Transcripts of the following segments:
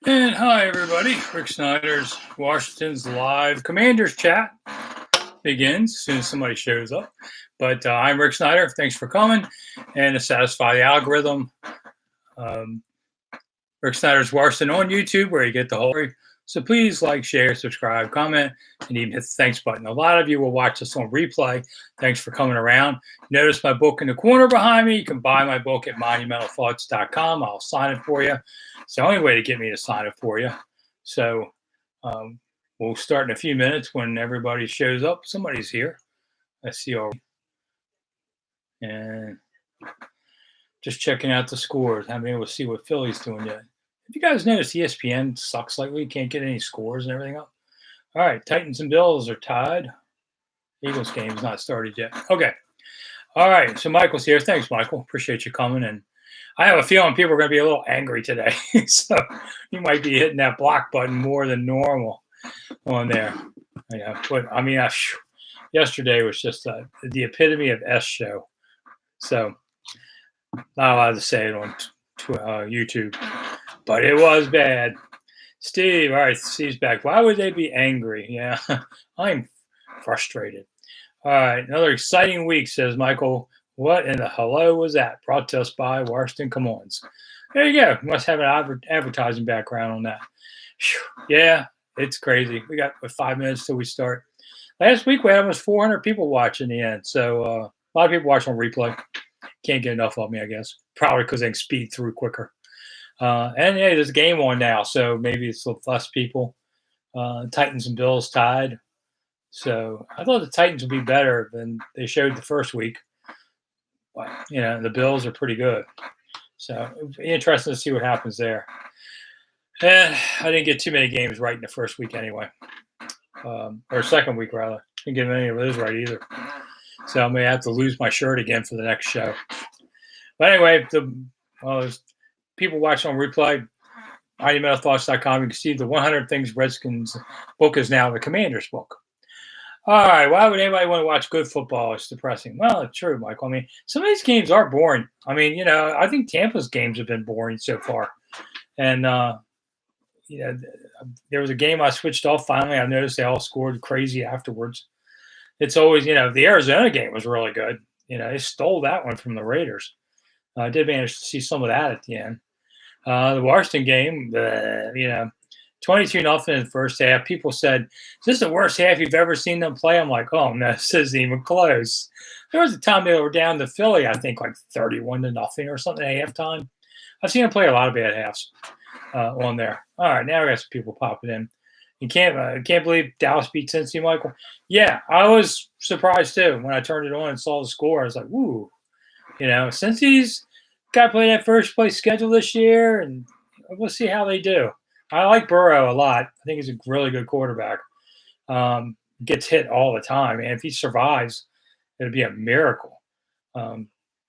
And hi, everybody. Rick Snider's Washington's live Commanders chat begins as soon as somebody shows up. But I'm Rick Snider. Thanks for coming. And to satisfy the algorithm, um, Rick Snider's Washington on YouTube, where you get the whole story. So please like, share, subscribe, comment, and even hit the thanks button. A lot of you will watch this on replay. Thanks for coming around. Notice my book in the corner behind me. You can buy my book at monumentalthoughts.com. I'll sign it for you. It's the only way to get me to sign it for you. So we'll start in a few minutes when everybody shows up. Somebody's here. I see already. And just checking out the scores. Haven't been able to see what Philly's doing yet. Have you guys noticed ESPN sucks lately? You can't get any scores and everything up. All right, Titans and Bills are tied. Eagles game's not started yet. Okay. All right, so Michael's here. Thanks, Michael. Appreciate you coming. And I have a feeling people are going to be a little angry today. So you might be hitting that block button more than normal on there. Yeah, but I mean, yesterday was just the epitome of S show. So not allowed to say it on YouTube. But it was bad. Steve, all right, Steve's back. Why would they be angry? Yeah, I'm frustrated. All right, another exciting week, says Michael. What in the hello was that? Brought to us by Washington Commons. There you go. Must have an advertising background on that. Yeah, it's crazy. We got 5 minutes till we start. Last week we had almost 400 people watching the end. So a lot of people watch on replay. Can't get enough of me, I guess. Probably because they can speed through quicker. And hey, there's a game on now, so maybe it's less people. Titans and Bills tied. So I thought the Titans would be better than they showed the first week. But, the Bills are pretty good. So it'd be interesting to see what happens there. And I didn't get too many games right in the first week anyway. Or second week, rather. Didn't get any of those right either. So I may have to lose my shirt again for the next show. But anyway, there's people watching on replay, monumentalthoughts.com. You can see the 100 Things Redskins book is now the Commanders book. All right, why would anybody want to watch good football? It's depressing. Well, it's true, Michael. I mean, some of these games are boring. I mean, I think Tampa's games have been boring so far. And, there was a game I switched off finally. I noticed they all scored crazy afterwards. It's always, the Arizona game was really good. They stole that one from the Raiders. I did manage to see some of that at the end. The Washington game, 22-0 in the first half. People said, is this the worst half you've ever seen them play? I'm like, oh, no, this isn't even close. There was a time they were down to Philly, I think, like 31-0 or something at halftime. I've seen them play a lot of bad halves on there. All right, now we got some people popping in. You can't believe Dallas beat Cincy, Michael. Yeah, I was surprised, too. When I turned it on and saw the score, I was like, woo. Cincy's got to play that first place schedule this year, and we'll see how they do. I like Burrow a lot. I think he's a really good quarterback. Gets hit all the time, and if he survives, it'll be a miracle.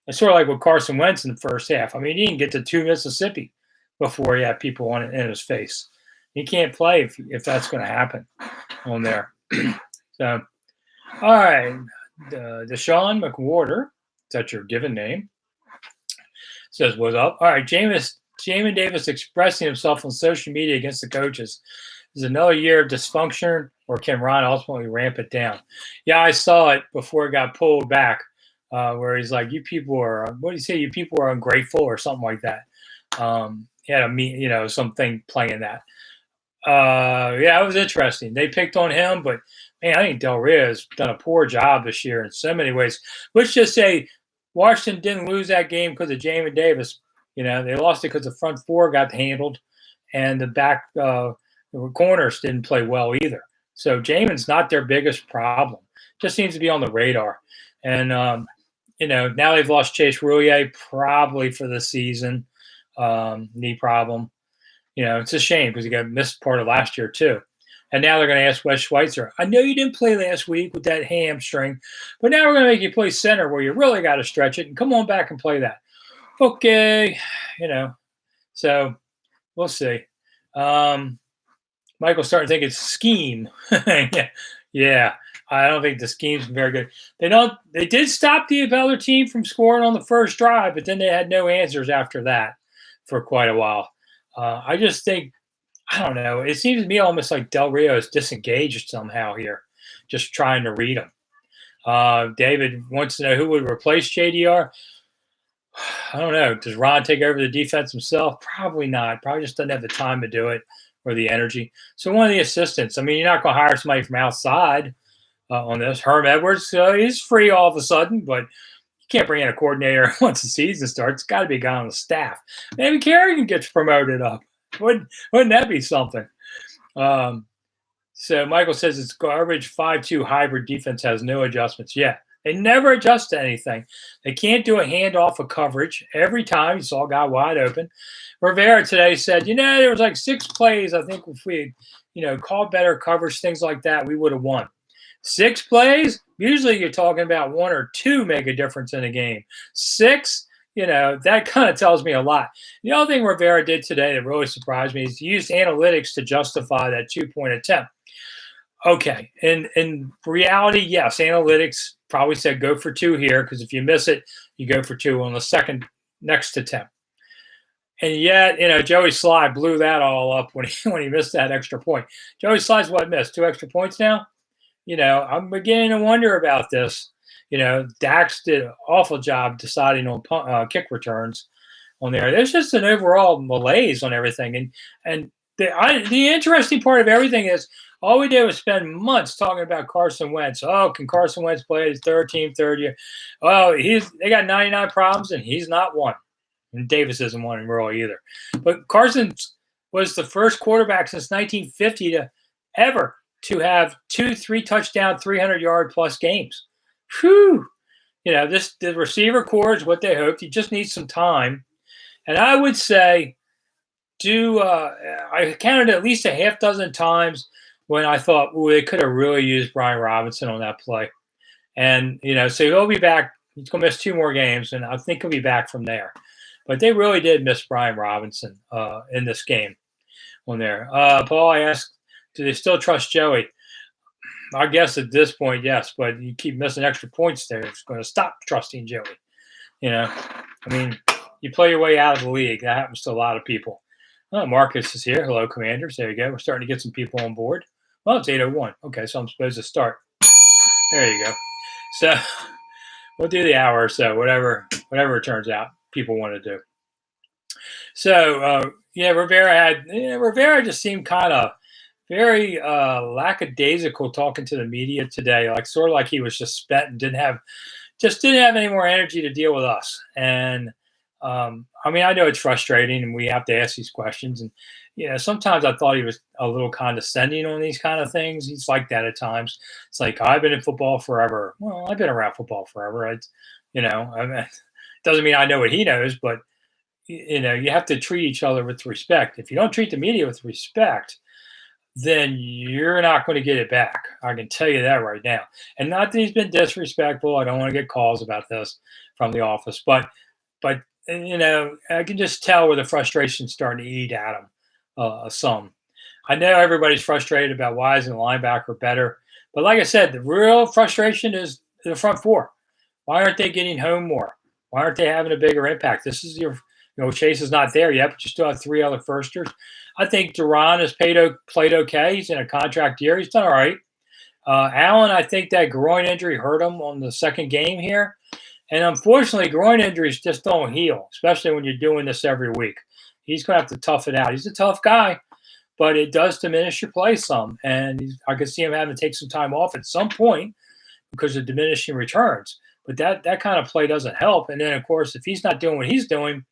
It's sort of like with Carson Wentz in the first half. I mean, he didn't get to 2 Mississippi before he had people on it in his face. He can't play if that's going to happen on there. So, all right, Deshaun McWhorter, is that your given name? Says, what's up? All right, Jamin Davis expressing himself on social media against the coaches. Is another year of dysfunction, or can Ron ultimately ramp it down? Yeah, I saw it before it got pulled back, where he's like, "You people are, what do you say? You people are ungrateful," or something like that. He had something playing that. Yeah, it was interesting. They picked on him, but man, I think Del Rio has done a poor job this year in so many ways. Let's just say Washington didn't lose that game because of Jamin Davis. They lost it because the front four got handled, and the back corners didn't play well either. So Jamin's not their biggest problem. Just seems to be on the radar. And, now they've lost Chase Roulier probably for the season, knee problem. It's a shame because he got missed part of last year too. And now they're going to ask Wes Schweitzer, I know you didn't play last week with that hamstring, but now we're going to make you play center where you really got to stretch it and come on back and play that. Okay, so we'll see. Michael's starting to think it's scheme. Yeah, I don't think the scheme's very good. They did stop the other team from scoring on the first drive, but then they had no answers after that for quite a while. I just think I don't know. It seems to me almost like Del Rio is disengaged somehow here, just trying to read him. David wants to know who would replace JDR. I don't know. Does Ron take over the defense himself? Probably not. Probably just doesn't have the time to do it or the energy. So one of the assistants. I mean, you're not going to hire somebody from outside on this. Herm Edwards, he's free all of a sudden, but you can't bring in a coordinator once the season starts. It's got to be a guy on the staff. Maybe Kerrigan gets promoted up. Wouldn't that be something? Um, so Michael says it's garbage. 5-2 hybrid defense has no adjustments. Yeah, they never adjust to anything. They can't do a handoff of coverage every time. You saw a guy wide open. Rivera today said, there was like 6 plays. I think if we, called better coverage, things like that, we would have won. 6 plays. Usually you're talking about 1 or 2 make a difference in a game. 6. That kind of tells me a lot. The other thing Rivera did today that really surprised me is he used analytics to justify that 2-point attempt. Okay. In reality, yes, analytics probably said go for 2 here because if you miss it, you go for 2 on the second next attempt. And yet, Joey Sly blew that all up when he missed that extra point. Joey Sly's missed 2 extra points now? I'm beginning to wonder about this. Dax did an awful job deciding on kick returns on there. There's just an overall malaise on everything. And the interesting part of everything is all we did was spend months talking about Carson Wentz. Oh, can Carson Wentz play his third year? Oh, they got 99 problems and he's not one. And Davis isn't one in rural either. But Carson was the first quarterback since 1950 to have 2 3-touchdown, 300-yard plus games. Whew. The receiver core is what they hoped. He just needs some time. And I would say I counted at least a half dozen times when I thought, they could have really used Brian Robinson on that play. And, so he'll be back. He's going to miss 2 more games, and I think he'll be back from there. But they really did miss Brian Robinson in this game on there. Paul, I asked, do they still trust Joey? I guess at this point, yes, but you keep missing extra points there. It's going to stop trusting Joey. You play your way out of the league. That happens to a lot of people. Marcus is here. Hello, Commanders. There you go. We're starting to get some people on board. Well, it's 8:01. Okay, so I'm supposed to start. There you go. So we'll do the hour or so, whatever it turns out people want to do. So, Rivera just seemed kind of very lackadaisical talking to the media today, sort of like he was just spent and didn't have any more energy to deal with us. And I know it's frustrating and we have to ask these questions. And, sometimes I thought he was a little condescending on these kind of things. He's like that at times. It's like, I've been in football forever. Well, I've been around football forever. It doesn't mean I know what he knows, but, you have to treat each other with respect. If you don't treat the media with respect, then you're not going to get it back. I can tell you that right now. And not that he's been disrespectful. I don't want to get calls about this from the office, but I can just tell where the frustration's starting to eat at him some. I know everybody's frustrated about why isn't the linebacker better, but like I said, the real frustration is the front 4. Why aren't they getting home more? Why aren't they having a bigger impact? This is Chase is not there yet, but you still have 3 other firsters. I think Duran has played okay. He's in a contract year. He's done all right. Allen, I think that groin injury hurt him on the second game here. And unfortunately, groin injuries just don't heal, especially when you're doing this every week. He's going to have to tough it out. He's a tough guy, but it does diminish your play some. And I could see him having to take some time off at some point because of diminishing returns. But that kind of play doesn't help. And then, of course, if he's not doing what he's doing,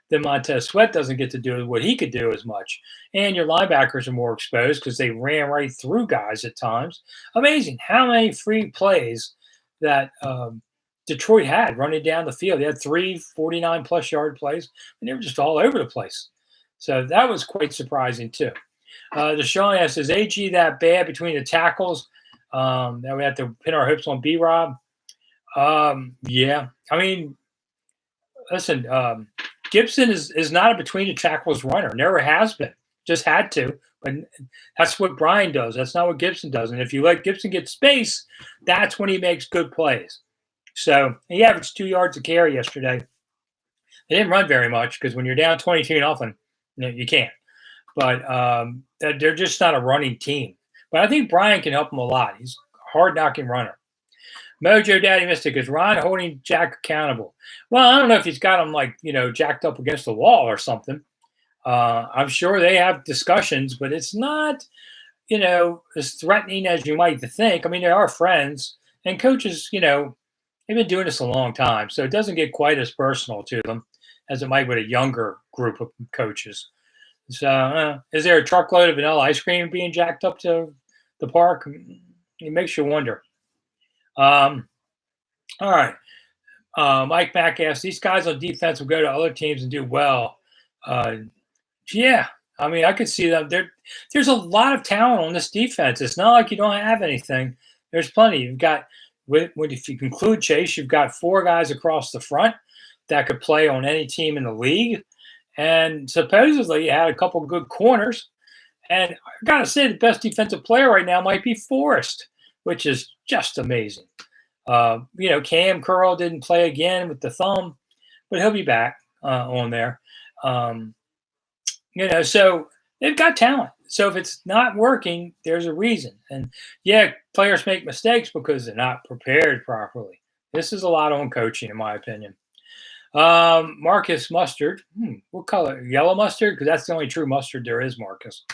then Montez Sweat doesn't get to do what he could do as much. And your linebackers are more exposed because they ran right through guys at times. Amazing how many free plays that Detroit had running down the field. They had 3 49-plus yard plays, and they were just all over the place. So that was quite surprising, too. Deshaun asks, is AG that bad between the tackles that we have to pin our hopes on B-Rob? Yeah. Listen, Gibson is not a between the tackles runner. Never has been. Just had to. But that's what Brian does. That's not what Gibson does. And if you let Gibson get space, that's when he makes good plays. So he averaged 2 yards a carry yesterday. They didn't run very much because when you're down 22-0, you can't. but that they're just not a running team. But I think Brian can help them a lot. He's a hard knocking runner. Mojo Daddy Mystic, is Ron holding Jack accountable? Well, I don't know if he's got him like, jacked up against the wall or something. I'm sure they have discussions, but it's not, as threatening as you might think. I mean, they are friends, and coaches, they've been doing this a long time, so it doesn't get quite as personal to them as it might with a younger group of coaches. So, is there a truckload of vanilla ice cream being jacked up to the park? It makes you wonder. Um, all right. Mike Mack asks, these guys on defense will go to other teams and do well. Yeah, I mean, I could see them. There's a lot of talent on this defense. It's not like you don't have anything. There's plenty. You've got, if you include Chase, you've got 4 guys across the front that could play on any team in the league. And supposedly you had a couple of good corners. And I got to say, the best defensive player right now might be Forrest, which is just amazing. Cam Curl didn't play again with the thumb, but he'll be back on there. So they've got talent. So if it's not working, there's a reason. And yeah, players make mistakes because they're not prepared properly. This is a lot on coaching, in my opinion. Marcus Mustard. What color? Yellow mustard? Because that's the only true mustard there is, Marcus.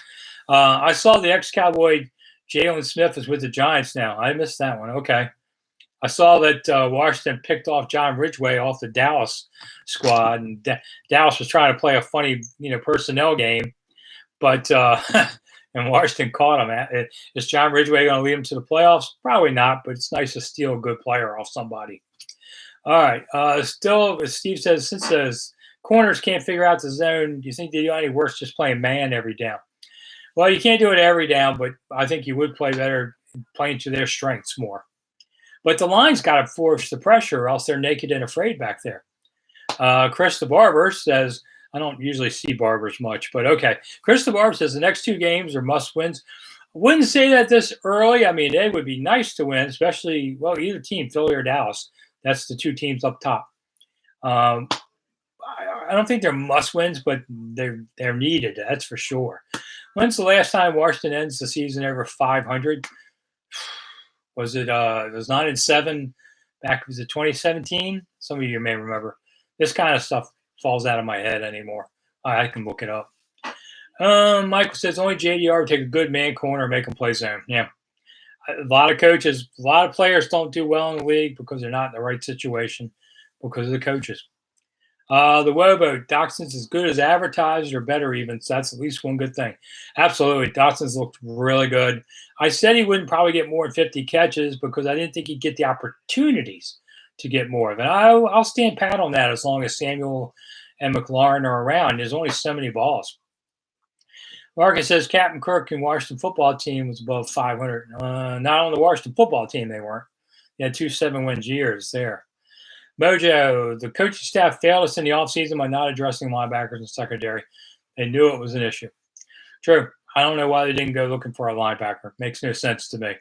I saw the ex-Cowboy Jalen Smith is with the Giants now. I missed that one. Okay. I saw that Washington picked off John Ridgway off the Dallas squad, and Dallas was trying to play a funny, personnel game, but and Washington caught him. Is John Ridgway going to lead him to the playoffs? Probably not, but it's nice to steal a good player off somebody. All right. Still, as Steve says, since the corners can't figure out the zone, do you think they do any worse just playing man every down? Well, you can't do it every down, but I think you would play better playing to their strengths more. But the line's got to force the pressure, or else they're naked and afraid back there. Chris the Barber says, I don't usually see Barbers much, but okay. Chris the Barber says the next 2 games are must-wins. I wouldn't say that this early. I mean, it would be nice to win, especially, either team, Philly or Dallas. That's the 2 teams up top. I don't think they're must-wins, but they're needed. That's for sure. When's the last time Washington ends the season over 500? Was it was 9-7 back? Was it 2017? Some of you may remember. This kind of stuff falls out of my head anymore. I can look it up. Michael says only JDR would take a good man corner and make him play zone. Yeah, a lot of coaches, a lot of players don't do well in the league because they're not in the right situation because of the coaches. The Wobo, Doxson's as good as advertised or better even, so that's at least one good thing. Absolutely. Doxson's looked really good. I said he wouldn't probably get more than 50 catches because I didn't think he'd get the opportunities to get more of it. I'll stand pat on that as long as Samuel and McLaurin are around. There's only so many balls. Marcus says Captain Kirk and Washington football team was above 500. Not on the Washington football team, they weren't. They had 2 7-win years there. Mojo, the coaching staff failed us in the offseason by not addressing linebackers and secondary. They knew it was an issue. True. I don't know why they didn't go looking for a linebacker. Makes no sense to me.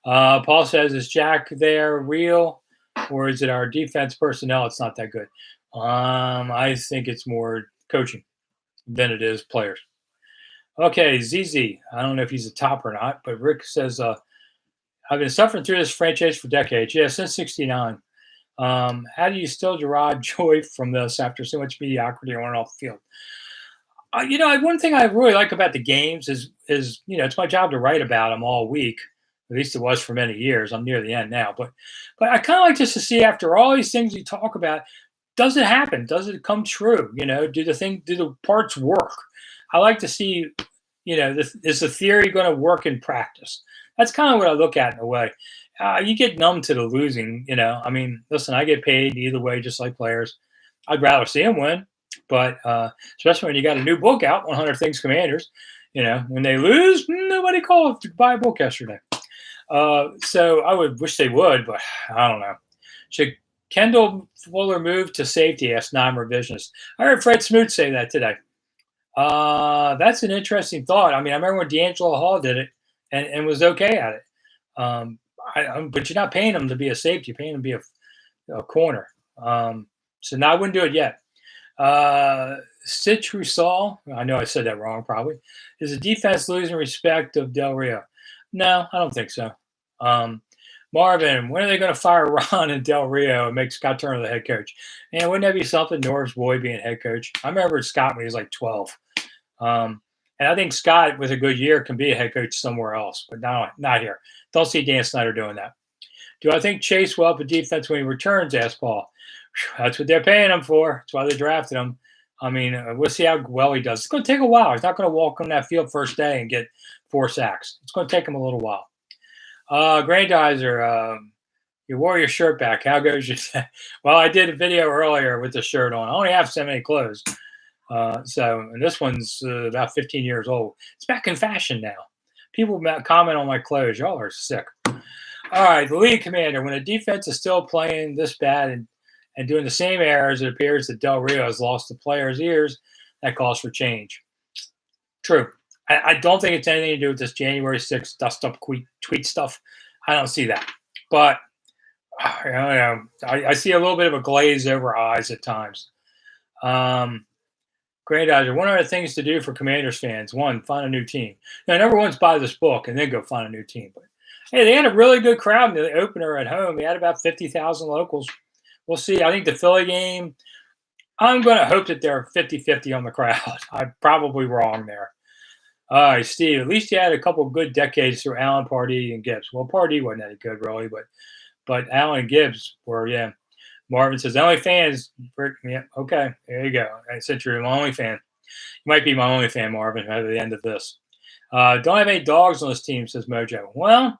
Paul says, is Jack there real, or is it our defense personnel? It's not that good. I think it's more coaching than it is players. Okay, ZZ. I don't know if he's a top or not, but Rick says, I've been suffering through this franchise for decades. Yeah, since 69. How do you still derive joy from this after so much mediocrity on and off the field? One thing I really like about the games is it's my job to write about them all week. At least it was for many years. I'm near the end now, but I kind of like just to see after all these things you talk about, does it happen? Does it come true? Do the parts work? I like to see, is the theory going to work in practice? That's kind of what I look at in a way. You get numb to the losing, I mean, listen, I get paid either way, just like players. I'd rather see them win, but especially when you got a new book out, 100 Things Commanders, when they lose, nobody called to buy a book yesterday. So I would wish they would, but I don't know. Should Kendall Fuller move to safety? Asked non-revisionist. I heard Fred Smoot say that today. That's an interesting thought. I mean, I remember when D'Angelo Hall did it and was okay at it. But you're not paying him to be a safety. You're paying him to be a corner. So now I wouldn't do it yet. Citrusol, I know I said that wrong probably. Is the defense losing respect of Del Rio? No, I don't think so. Um, Marvin, when are they going to fire Ron and Del Rio and make Scott Turner the head coach? And wouldn't that be something, Norris Boyd being head coach? I remember Scott when he was like 12. And I think Scott, with a good year, can be a head coach somewhere else, but not here. Don't see Dan Snyder doing that. Do I think Chase will help a defense when he returns? Asked Paul. That's what they're paying him for. That's why they drafted him. I mean, we'll see how well he does. It's going to take a while. He's not going to walk on that field first day and get 4 sacks. It's going to take him a little while. Grandizer, you wore your shirt back. How goes your? Well, I did a video earlier with the shirt on. I only have so many clothes. And this one's about 15 years old. It's back in fashion now. People comment on my clothes. Y'all are sick. All right, the league commander. When a defense is still playing this bad and doing the same errors, it appears that Del Rio has lost the players' ears. That calls for change. True. I don't think it's anything to do with this January 6th dust up tweet stuff. I don't see that. But I see a little bit of a glaze over eyes at times. Grandizer, one of the things to do for Commanders fans, one, find a new team. Now, number one's buy this book and then go find a new team. But hey, they had a really good crowd in the opener at home. They had about 50,000 locals. We'll see. I think the Philly game, I'm going to hope that they're 50-50 on the crowd. I'm probably wrong there. All right, Steve, at least you had a couple of good decades through Allen, Pardee, and Gibbs. Well, Pardee wasn't any good, really, but Allen and Gibbs were, yeah. Marvin says, the only fans, yeah, okay, there you go. I said you're my only fan. You might be my only fan, Marvin, at the end of this. Don't have any dogs on this team, says Mojo. Well,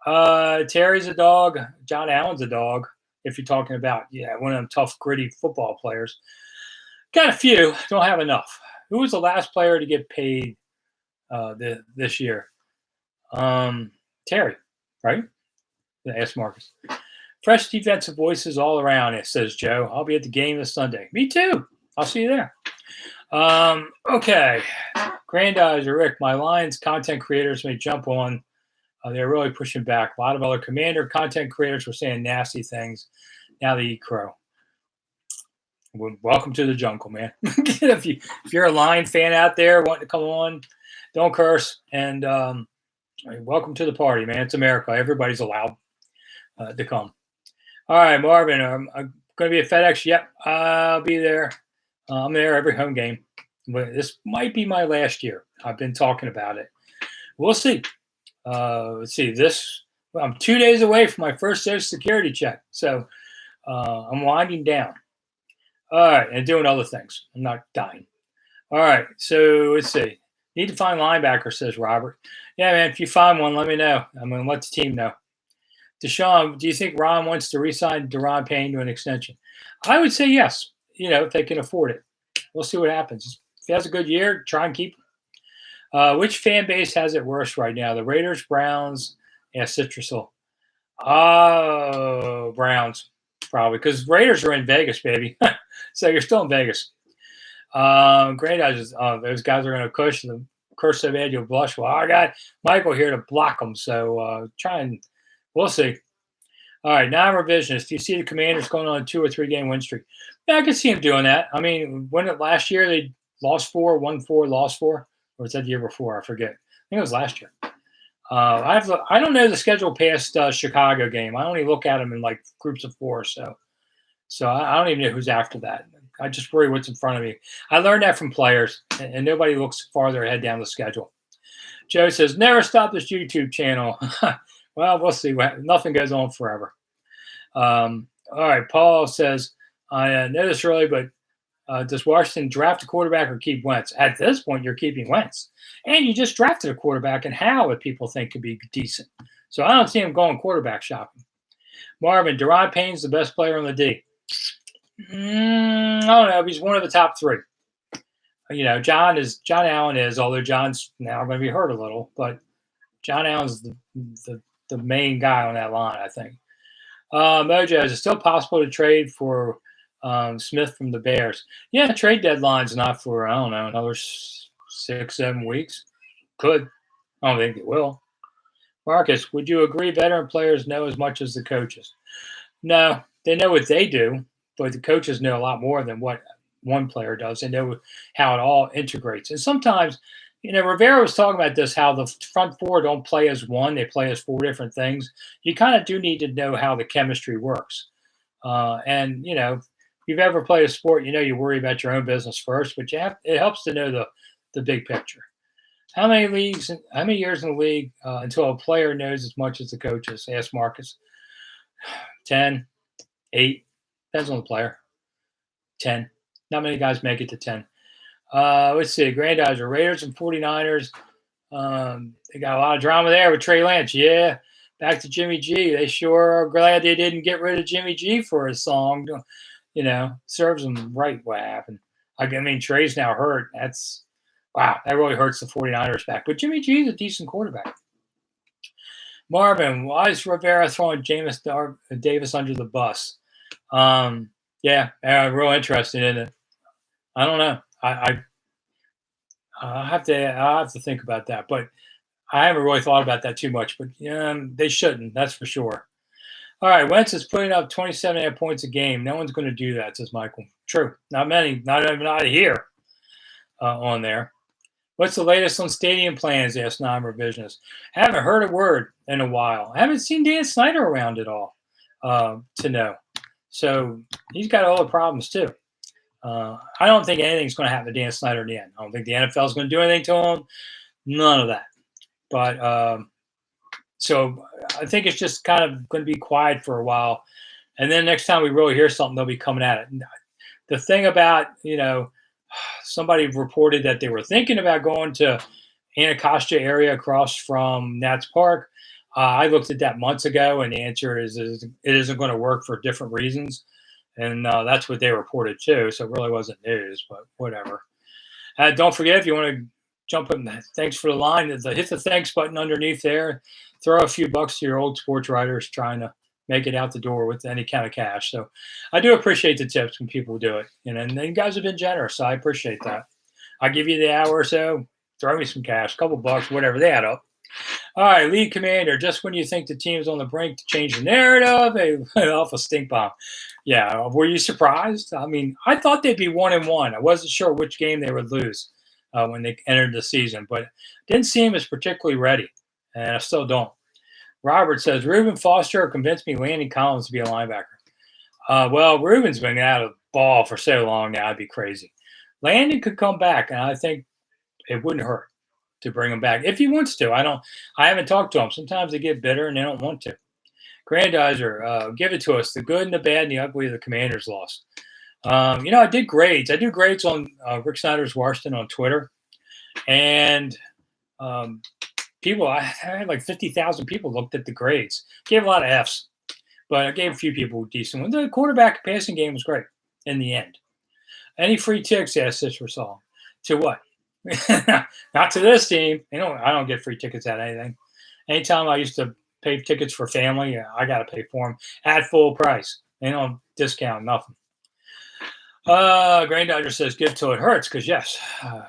Terry's a dog. John Allen's a dog, if you're talking about, one of them tough, gritty football players. Got a few, don't have enough. Who was the last player to get paid this year? Terry, right? Ask Marcus. Fresh defensive voices all around, it says Joe. I'll be at the game this Sunday. Me too. I'll see you there. Okay. Grandizer, Rick, my Lions content creators may jump on. They're really pushing back. A lot of other Commander content creators were saying nasty things. Now they eat crow. Well, welcome to the jungle, man. if you're a Lion fan out there wanting to come on, don't curse. And welcome to the party, man. It's America. Everybody's allowed to come. All right, Marvin, I'm going to be at FedEx. Yep, I'll be there. I'm there every home game. But this might be my last year. I've been talking about it. We'll see. Let's see. I'm 2 days away from my first Social Security check. So I'm winding down. All right, and doing other things. I'm not dying. All right, so let's see. Need to find linebacker, says Robert. Yeah, man, if you find one, let me know. I'm going to let the team know. Deshaun, do you think Ron wants to re-sign Deron Payne to an extension? I would say yes, if they can afford it. We'll see what happens. If he has a good year, try and keep him. Which fan base has it worse right now? The Raiders, Browns, Citrusal. Oh, Browns, probably, because Raiders are in Vegas, baby. So you're still in Vegas. Great. Those guys are going to curse so bad you'll blush. Well, I got Michael here to block them, so try and we'll see. All right, now I'm revisionist. Do you see the Commanders going on a 2 or 3 game win streak? Yeah, I can see them doing that. I mean, last year they lost 4, won 4, lost 4, or was that the year before? I forget. I think it was last year. I don't know the schedule past Chicago game. I only look at them in like groups of 4, so I don't even know who's after that. I just worry what's in front of me. I learned that from players, and nobody looks farther ahead down the schedule. Joe says, never stop this YouTube channel. Well, we'll see. Nothing goes on forever. All right, Paul says, I know this early, but does Washington draft a quarterback or keep Wentz? At this point, you're keeping Wentz. And you just drafted a quarterback, and how if people think could be decent. So I don't see him going quarterback shopping. Marvin, Deron Payne's the best player on the D. I don't know. He's one of the top 3. John Allen is, although John's now going to be hurt a little, but John Allen's the main guy on that line, I think. Mojo, is it still possible to trade for Smith from the Bears? Yeah, trade deadline's not for, I don't know, another 6-7 weeks. Could. I don't think it will. Marcus, would you agree veteran players know as much as the coaches? No, they know what they do, but the coaches know a lot more than what one player does. They know how it all integrates. And sometimes, Rivera was talking about this, how the front four don't play as one, they play as four different things. You kind of do need to know how the chemistry works. If you've ever played a sport, you worry about your own business first, but it helps to know the big picture. How many years in the league until a player knows as much as the coaches? Asked Marcus. 10, 8, depends on the player. 10. Not many guys make it to 10. Let's see. Grandizer, Raiders and 49ers. They got a lot of drama there with Trey Lance. Yeah. Back to Jimmy G. They sure are glad they didn't get rid of Jimmy G for his song. Serves them right what happened. Trey's now hurt. Wow, that really hurts the 49ers back. But Jimmy G is a decent quarterback. Marvin, why is Rivera throwing Jameis Davis under the bus? Yeah, real interested in it. I don't know. I'll have to think about that, but I haven't really thought about that too much. But they shouldn't. That's for sure. All right, Wentz is putting up 27.5 points a game. No one's going to do that, says Michael. True, not many. Not here on there. What's the latest on stadium plans? Asked non-revisionist. Haven't heard a word in a while. I haven't seen Dan Snyder around at all to know. So he's got all the problems too. I don't think anything's going to happen to Dan Snyder in the end. I don't think the NFL is going to do anything to him. None of that. But so I think it's just kind of going to be quiet for a while. And then next time we really hear something, they'll be coming at it. The thing about, somebody reported that they were thinking about going to Anacostia area across from Nats Park. I looked at that months ago, and the answer is it isn't going to work for different reasons. And that's what they reported too. So it really wasn't news, but whatever. Don't forget, if you want to jump in, thanks for the line. Hit the thanks button underneath there. Throw a few bucks to your old sports writers trying to make it out the door with any kind of cash. So I do appreciate the tips when people do it. And you guys have been generous, so I appreciate that. I give you the hour or so, throw me some cash, a couple bucks, whatever, they add up. All right, lead commander, just when you think the team's on the brink to change the narrative, they went off a stink bomb. Yeah, were you surprised? I thought they'd be 1-1. I wasn't sure which game they would lose when they entered the season, but didn't seem as particularly ready, and I still don't. Robert says, Reuben Foster convinced me Landon Collins to be a linebacker. Well, Reuben's been out of ball for so long now, it'd be crazy. Landon could come back, and I think it wouldn't hurt to bring him back if he wants to. I haven't talked to him. Sometimes they get bitter and they don't want to. Grandizer, give it to us. The good and the bad and the ugly of the Commanders loss. I did grades. I do grades on Rick Snider's Washington on Twitter. And people, I had like 50,000 people looked at the grades. Gave a lot of Fs, but I gave a few people decent ones. The quarterback passing game was great in the end. Any free tickets? Asked Sister Song. To what? Not to this team. I don't get free tickets at anything. Anytime I used to pay tickets for family, I got to pay for them at full price. They don't discount nothing. Granddaughter says, give till it hurts, because yes,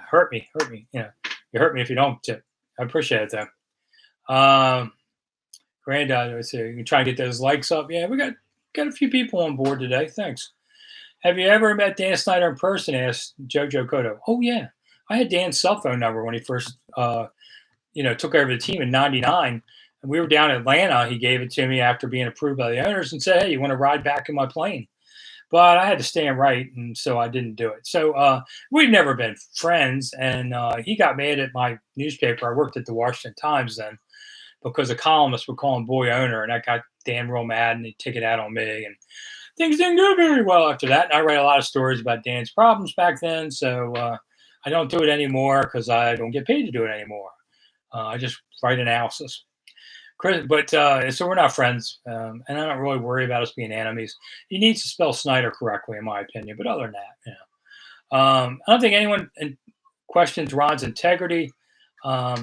hurt me. You hurt me if you don't tip. I appreciate it though. Granddaughter, let's see, you can try and get those likes up. Yeah, we got a few people on board today. Thanks. Have you ever met Dan Snyder in person? Asked Jojo Cotto. Oh yeah. I had Dan's cell phone number when he first, took over the team in '99. And we were down in Atlanta. He gave it to me after being approved by the owners and said, hey, you want to ride back in my plane? But I had to stand right, and so I didn't do it. So we'd never been friends, and he got mad at my newspaper. I worked at the Washington Times then because a columnist would call him boy owner, and that got Dan real mad, and he'd take it out on me. And things didn't go very well after that. And I read a lot of stories about Dan's problems back then, so I don't do it anymore because I don't get paid to do it anymore. I just write analysis. But so we're not friends, and I don't really worry about us being enemies. He needs to spell Snyder correctly, in my opinion. But other than that, I don't think anyone questions Ron's integrity. But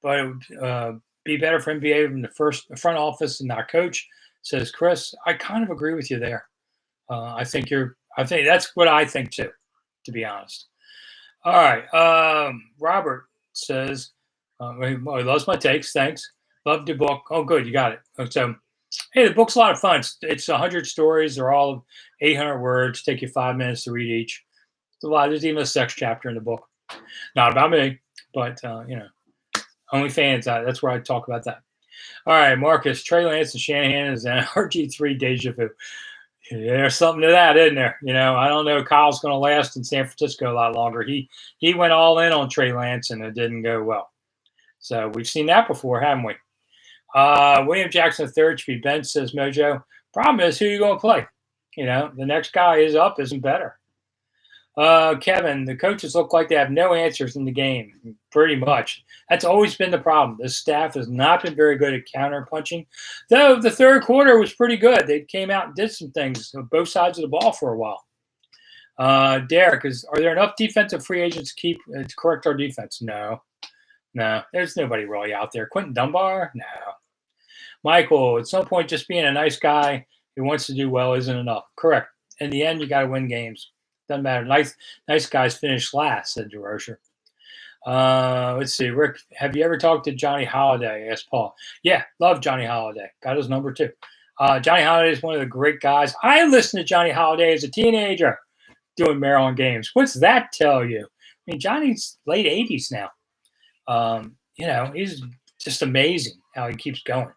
it would be better for him to be in the front office and not coach, says Chris. I kind of agree with you there. I think that's what I think too, to be honest. All right. Robert says, he loves my takes. Thanks. Love the book. Oh, good. You got it. So Hey, the book's a lot of fun. It's 100 stories. They're all 800 words. Take you 5 minutes to read each. It's a lot. There's even a sex chapter in the book. Not about me, but OnlyFans. That's where I talk about that. All right, Marcus, Trey Lance and Shanahan is an RG3 deja vu. Yeah, there's something to that, isn't there? I don't know. Kyle's going to last in San Francisco a lot longer. He went all in on Trey Lance, and it didn't go well. So we've seen that before, haven't we? William Jackson III should be benched, says Mojo. Problem is, who are you going to play? The next guy is up isn't better. Kevin, the coaches look like they have no answers in the game, pretty much. That's always been the problem. This staff has not been very good at counter punching, though the third quarter was pretty good. They came out and did some things on both sides of the ball for a while. Derek, are there enough defensive free agents to correct our defense? No, there's nobody really out there. Quentin Dunbar? No. Michael, at some point, just being a nice guy who wants to do well isn't enough. Correct. In the end, you got to win games. Doesn't matter. Nice guys finish last, said DeRocher. Let's see. Rick, have you ever talked to Johnny Holiday? Asked Paul. Yeah, love Johnny Holiday. Got his number too. Johnny Holiday is one of the great guys. I listened to Johnny Holiday as a teenager doing Maryland games. What's that tell you? I mean, Johnny's late 80s now. He's just amazing how he keeps going.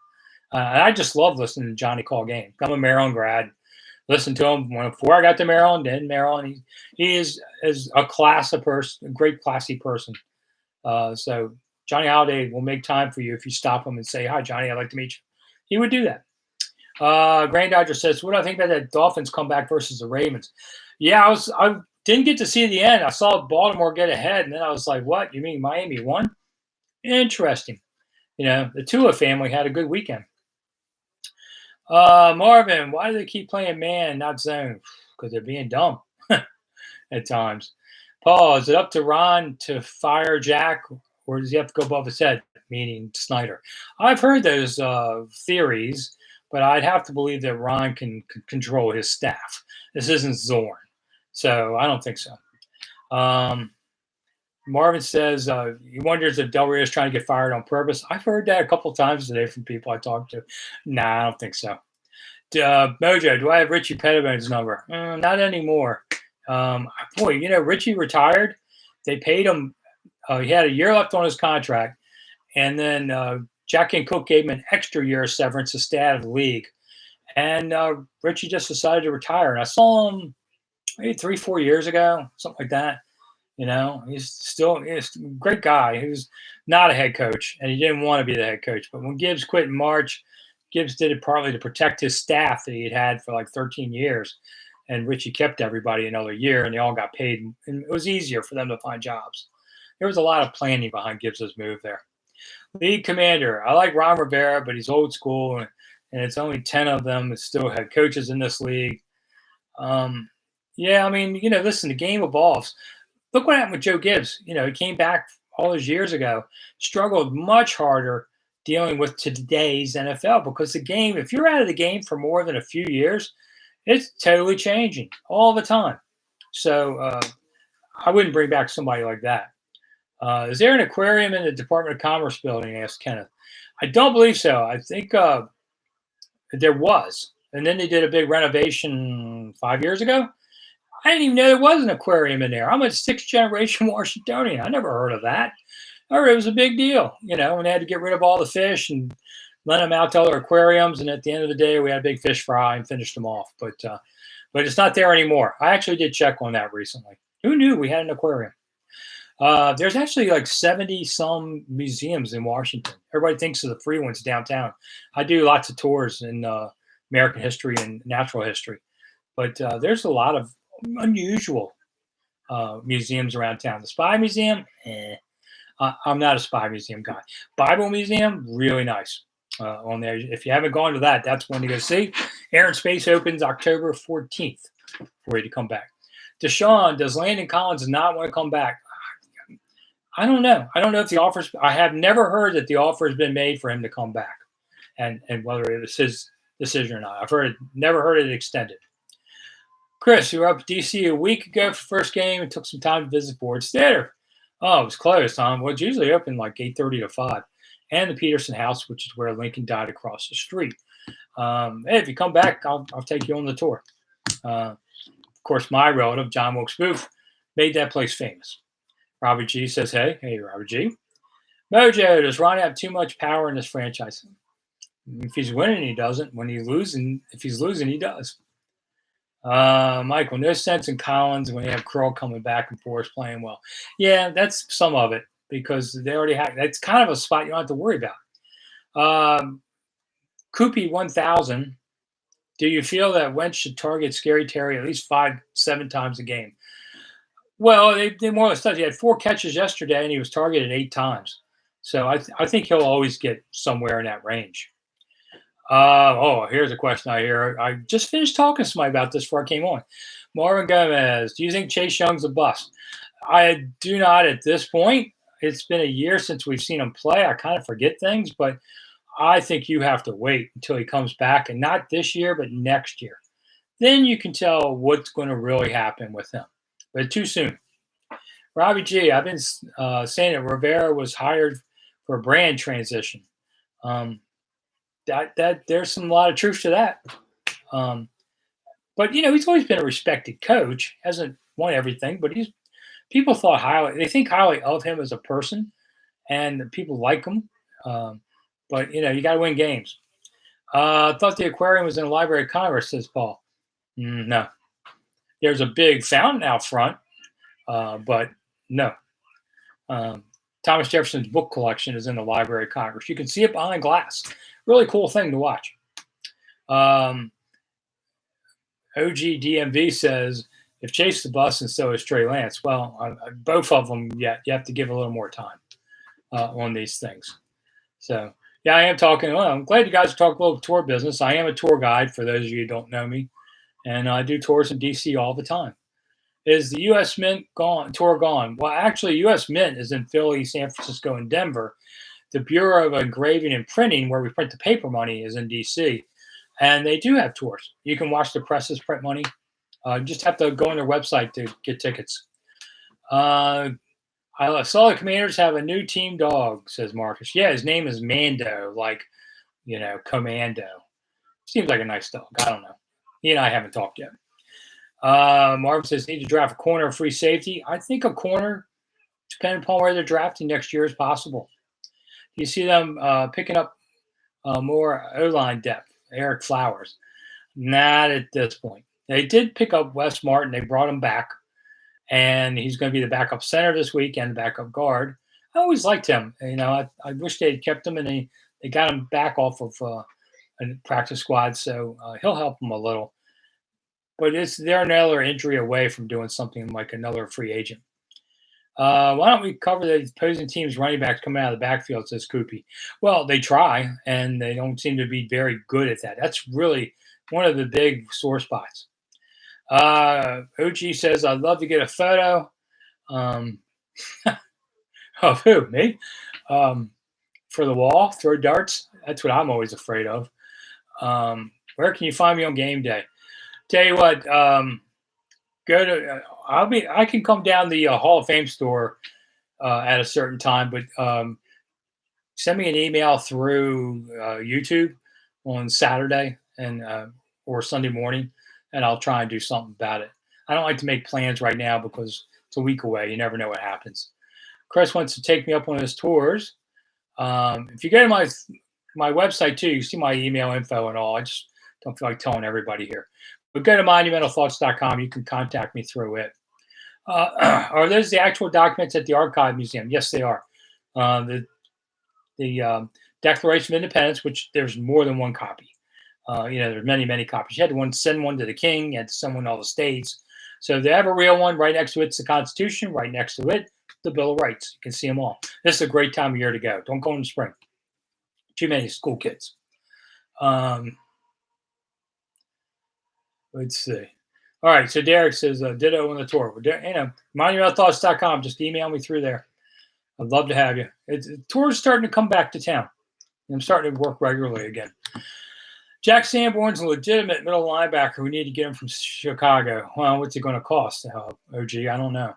And I just love listening to Johnny call games. I'm a Maryland grad. Listened to him before I got to Maryland. In Maryland, he is a great classy person. So Johnny Holiday will make time for you if you stop him and say, "Hi, Johnny, I'd like to meet you." He would do that. Grand Dodger says, "What do I think about that Dolphins comeback versus the Ravens?" Yeah, I didn't get to see the end. I saw Baltimore get ahead, and then I was like, "What? You mean Miami won?" Interesting. The Tua family had a good weekend. Marvin, why do they keep playing man, not zone? Because they're being dumb at times. Paul, is it up to Ron to fire Jack, or does he have to go above his head, meaning Snyder? I've heard those theories, but I'd have to believe that Ron can control his staff. This isn't Zorn, so I don't think so. Marvin says he wonders if Del Rio is trying to get fired on purpose. I've heard that a couple of times today from people I talked to. Nah, I don't think so. Mojo, do I have Richie Pettibone's number? Not anymore. Boy, Richie retired. They paid him. He had a year left on his contract. And then Jack and Cook gave him an extra year of severance to stay out of the league. And Richie just decided to retire. And I saw him maybe 3-4 years ago, something like that. He's a great guy. He was not a head coach, and he didn't want to be the head coach. But when Gibbs quit in March, Gibbs did it partly to protect his staff that he had for like 13 years. And Richie kept everybody another year, and they all got paid. And it was easier for them to find jobs. There was a lot of planning behind Gibbs's move there. League commander. I like Ron Rivera, but he's old school, and it's only 10 of them that still had coaches in this league. Listen, the game evolves. Look what happened with Joe Gibbs. He came back all those years ago, struggled much harder dealing with today's NFL because the game, if you're out of the game for more than a few years, it's totally changing all the time. So I wouldn't bring back somebody like that. Is there an aquarium in the Department of Commerce building? Asked Kenneth. I don't believe so. I think there was. And then they did a big renovation 5 years ago. I didn't even know there was an aquarium in there. I'm a 6th generation Washingtonian. I never heard of that. I heard it was a big deal, when they had to get rid of all the fish and lend them out to other aquariums. And at the end of the day, we had a big fish fry and finished them off. But it's not there anymore. I actually did check on that recently. Who knew we had an aquarium? There's actually like 70 some museums in Washington. Everybody thinks of the free ones downtown. I do lots of tours in American history and natural history. But there's a lot of unusual museums around town. The Spy Museum, I'm not a Spy Museum guy. Bible Museum, really nice on there. If you haven't gone to that, that's one to go see. Air and Space opens October 14th for you to come back. Deshaun, does Landon Collins not want to come back? I don't know. I don't know if the offer's. I have never heard that the offer has been made for him to come back, and whether it was his decision or not. Never heard it extended. Chris, you were up at DC a week ago for first game and took some time to visit Ford's Theater. Oh, it was closed, huh? Well, it's usually open like 8:30 to 5. And the Peterson House, which is where Lincoln died across the street. Hey, if you come back, I'll take you on the tour. Of course, my relative, John Wilkes Booth, made that place famous. Robert G says, hey, Robert G. Mojo, does Ron have too much power in this franchise? If he's winning, he doesn't. If he's losing, he does. Michael, no sense in Collins when you have Curl coming back and forth playing well. Yeah, that's some of it because they already have. That's kind of a spot you don't have to worry about. Koopy 1000. Do you feel that Wentz should target Scary Terry at least 5-7 times a game? Well, they more or less does. He had 4 catches yesterday, and he was targeted 8 times. So I think he'll always get somewhere in that range. Here's a question I hear. I just finished talking to somebody about this before I came on. Marvin Gomez, do you think Chase Young's a bust? I do not at this point. It's been a year since we've seen him play. I kind of forget things, but I think you have to wait until he comes back, and not this year, but next year. Then you can tell what's going to really happen with him. But too soon. Robbie G, I've been saying that Rivera was hired for a brand transition. That there's a lot of truth to that. But he's always been a respected coach. Hasn't won everything, but people thought highly. They think highly of him as a person, and people like him. But you got to win games. Thought the aquarium was in the Library of Congress, says Paul. No, there's a big fountain out front, but no. Thomas Jefferson's book collection is in the Library of Congress. You can see it behind glass. Really cool thing to watch. OG DMV says, if Chase the bus and so is Trey Lance, well, both of them, yeah, you have to give a little more time on these things. So, yeah, I am talking. Well, I'm glad you guys talk a little tour business. I am a tour guide for those of you who don't know me, and I do tours in D.C. all the time. Is the U.S. Mint tour gone? Well, actually, U.S. Mint is in Philly, San Francisco, and Denver. The Bureau of Engraving and Printing, where we print the paper money, is in D.C., and they do have tours. You can watch the presses print money. You just have to go on their website to get tickets. I saw the Commanders have a new team dog, says Marcus. Yeah, his name is Mando, like, Commando. Seems like a nice dog. I don't know. He and I haven't talked yet. Marvin says, need to draft a corner or free safety. I think a corner, depending upon where they're drafting next year, is possible. Do you see them picking up more O-line depth? Eric Flowers. Not at this point. They did pick up Wes Martin. They brought him back, and he's going to be the backup center this week and the backup guard. I always liked him. I wish they had kept him, and they got him back off of a practice squad, so he'll help them a little. But they're another injury away from doing something like another free agent. Why don't we cover the opposing team's running backs coming out of the backfield, says Koopy. Well, they try, and they don't seem to be very good at that. That's really one of the big sore spots. OG says, I'd love to get a photo. Of who? Me? For the wall? Throw darts? That's what I'm always afraid of. Where can you find me on game day? Tell you what, go to. I can come down the Hall of Fame store at a certain time, but send me an email through YouTube on Saturday and or Sunday morning, and I'll try and do something about it. I don't like to make plans right now because it's a week away. You never know what happens. Chris wants to take me up on his tours. If you go to my website too, you see my email info and all. I just don't feel like telling everybody here. But go to monumentalthoughts.com. You can contact me through it. Are those the actual documents at the Archive Museum? Yes, they are. The Declaration of Independence, which there's more than one copy. There's many, many copies. You had to send one to the king. You had to send one to all the states. So they have a real one. Right next to it's the Constitution. Right next to it, the Bill of Rights. You can see them all. This is a great time of year to go. Don't go in the spring. Too many school kids. Let's see. All right. So Derek says, ditto on the tour. Monumentalthoughts.com. Just email me through there. I'd love to have you. The tour's starting to come back to town. I'm starting to work regularly again. Jack Sanborn's a legitimate middle linebacker. We need to get him from Chicago. Well, what's it going to cost? OG, I don't know.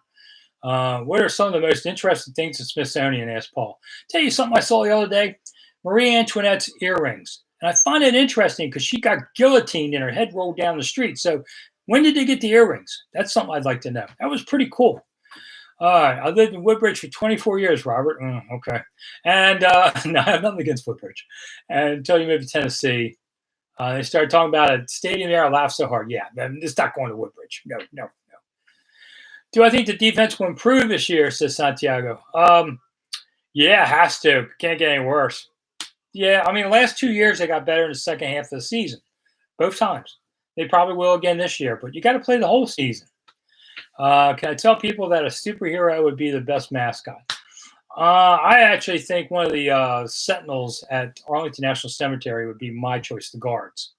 What are some of the most interesting things at Smithsonian? Asked Paul. Tell you something I saw the other day. Marie Antoinette's earrings. And I find it interesting because she got guillotined and her head rolled down the street. So when did they get the earrings? That's something I'd like to know. That was pretty cool. All right. I lived in Woodbridge for 24 years, Robert. Okay. And no, I have nothing against Woodbridge. And until you moved to Tennessee, they started talking about a stadium there. I laughed so hard. Yeah, it's not going to Woodbridge. No, no, no. Do I think the defense will improve this year, says Santiago? Yeah, has to. Can't get any worse. Yeah, I mean, the last 2 years they got better in the second half of the season, both times. They probably will again this year, but you got to play the whole season. Can I tell people that a superhero would be the best mascot? I actually think one of the Sentinels at Arlington National Cemetery would be my choice, the Guards.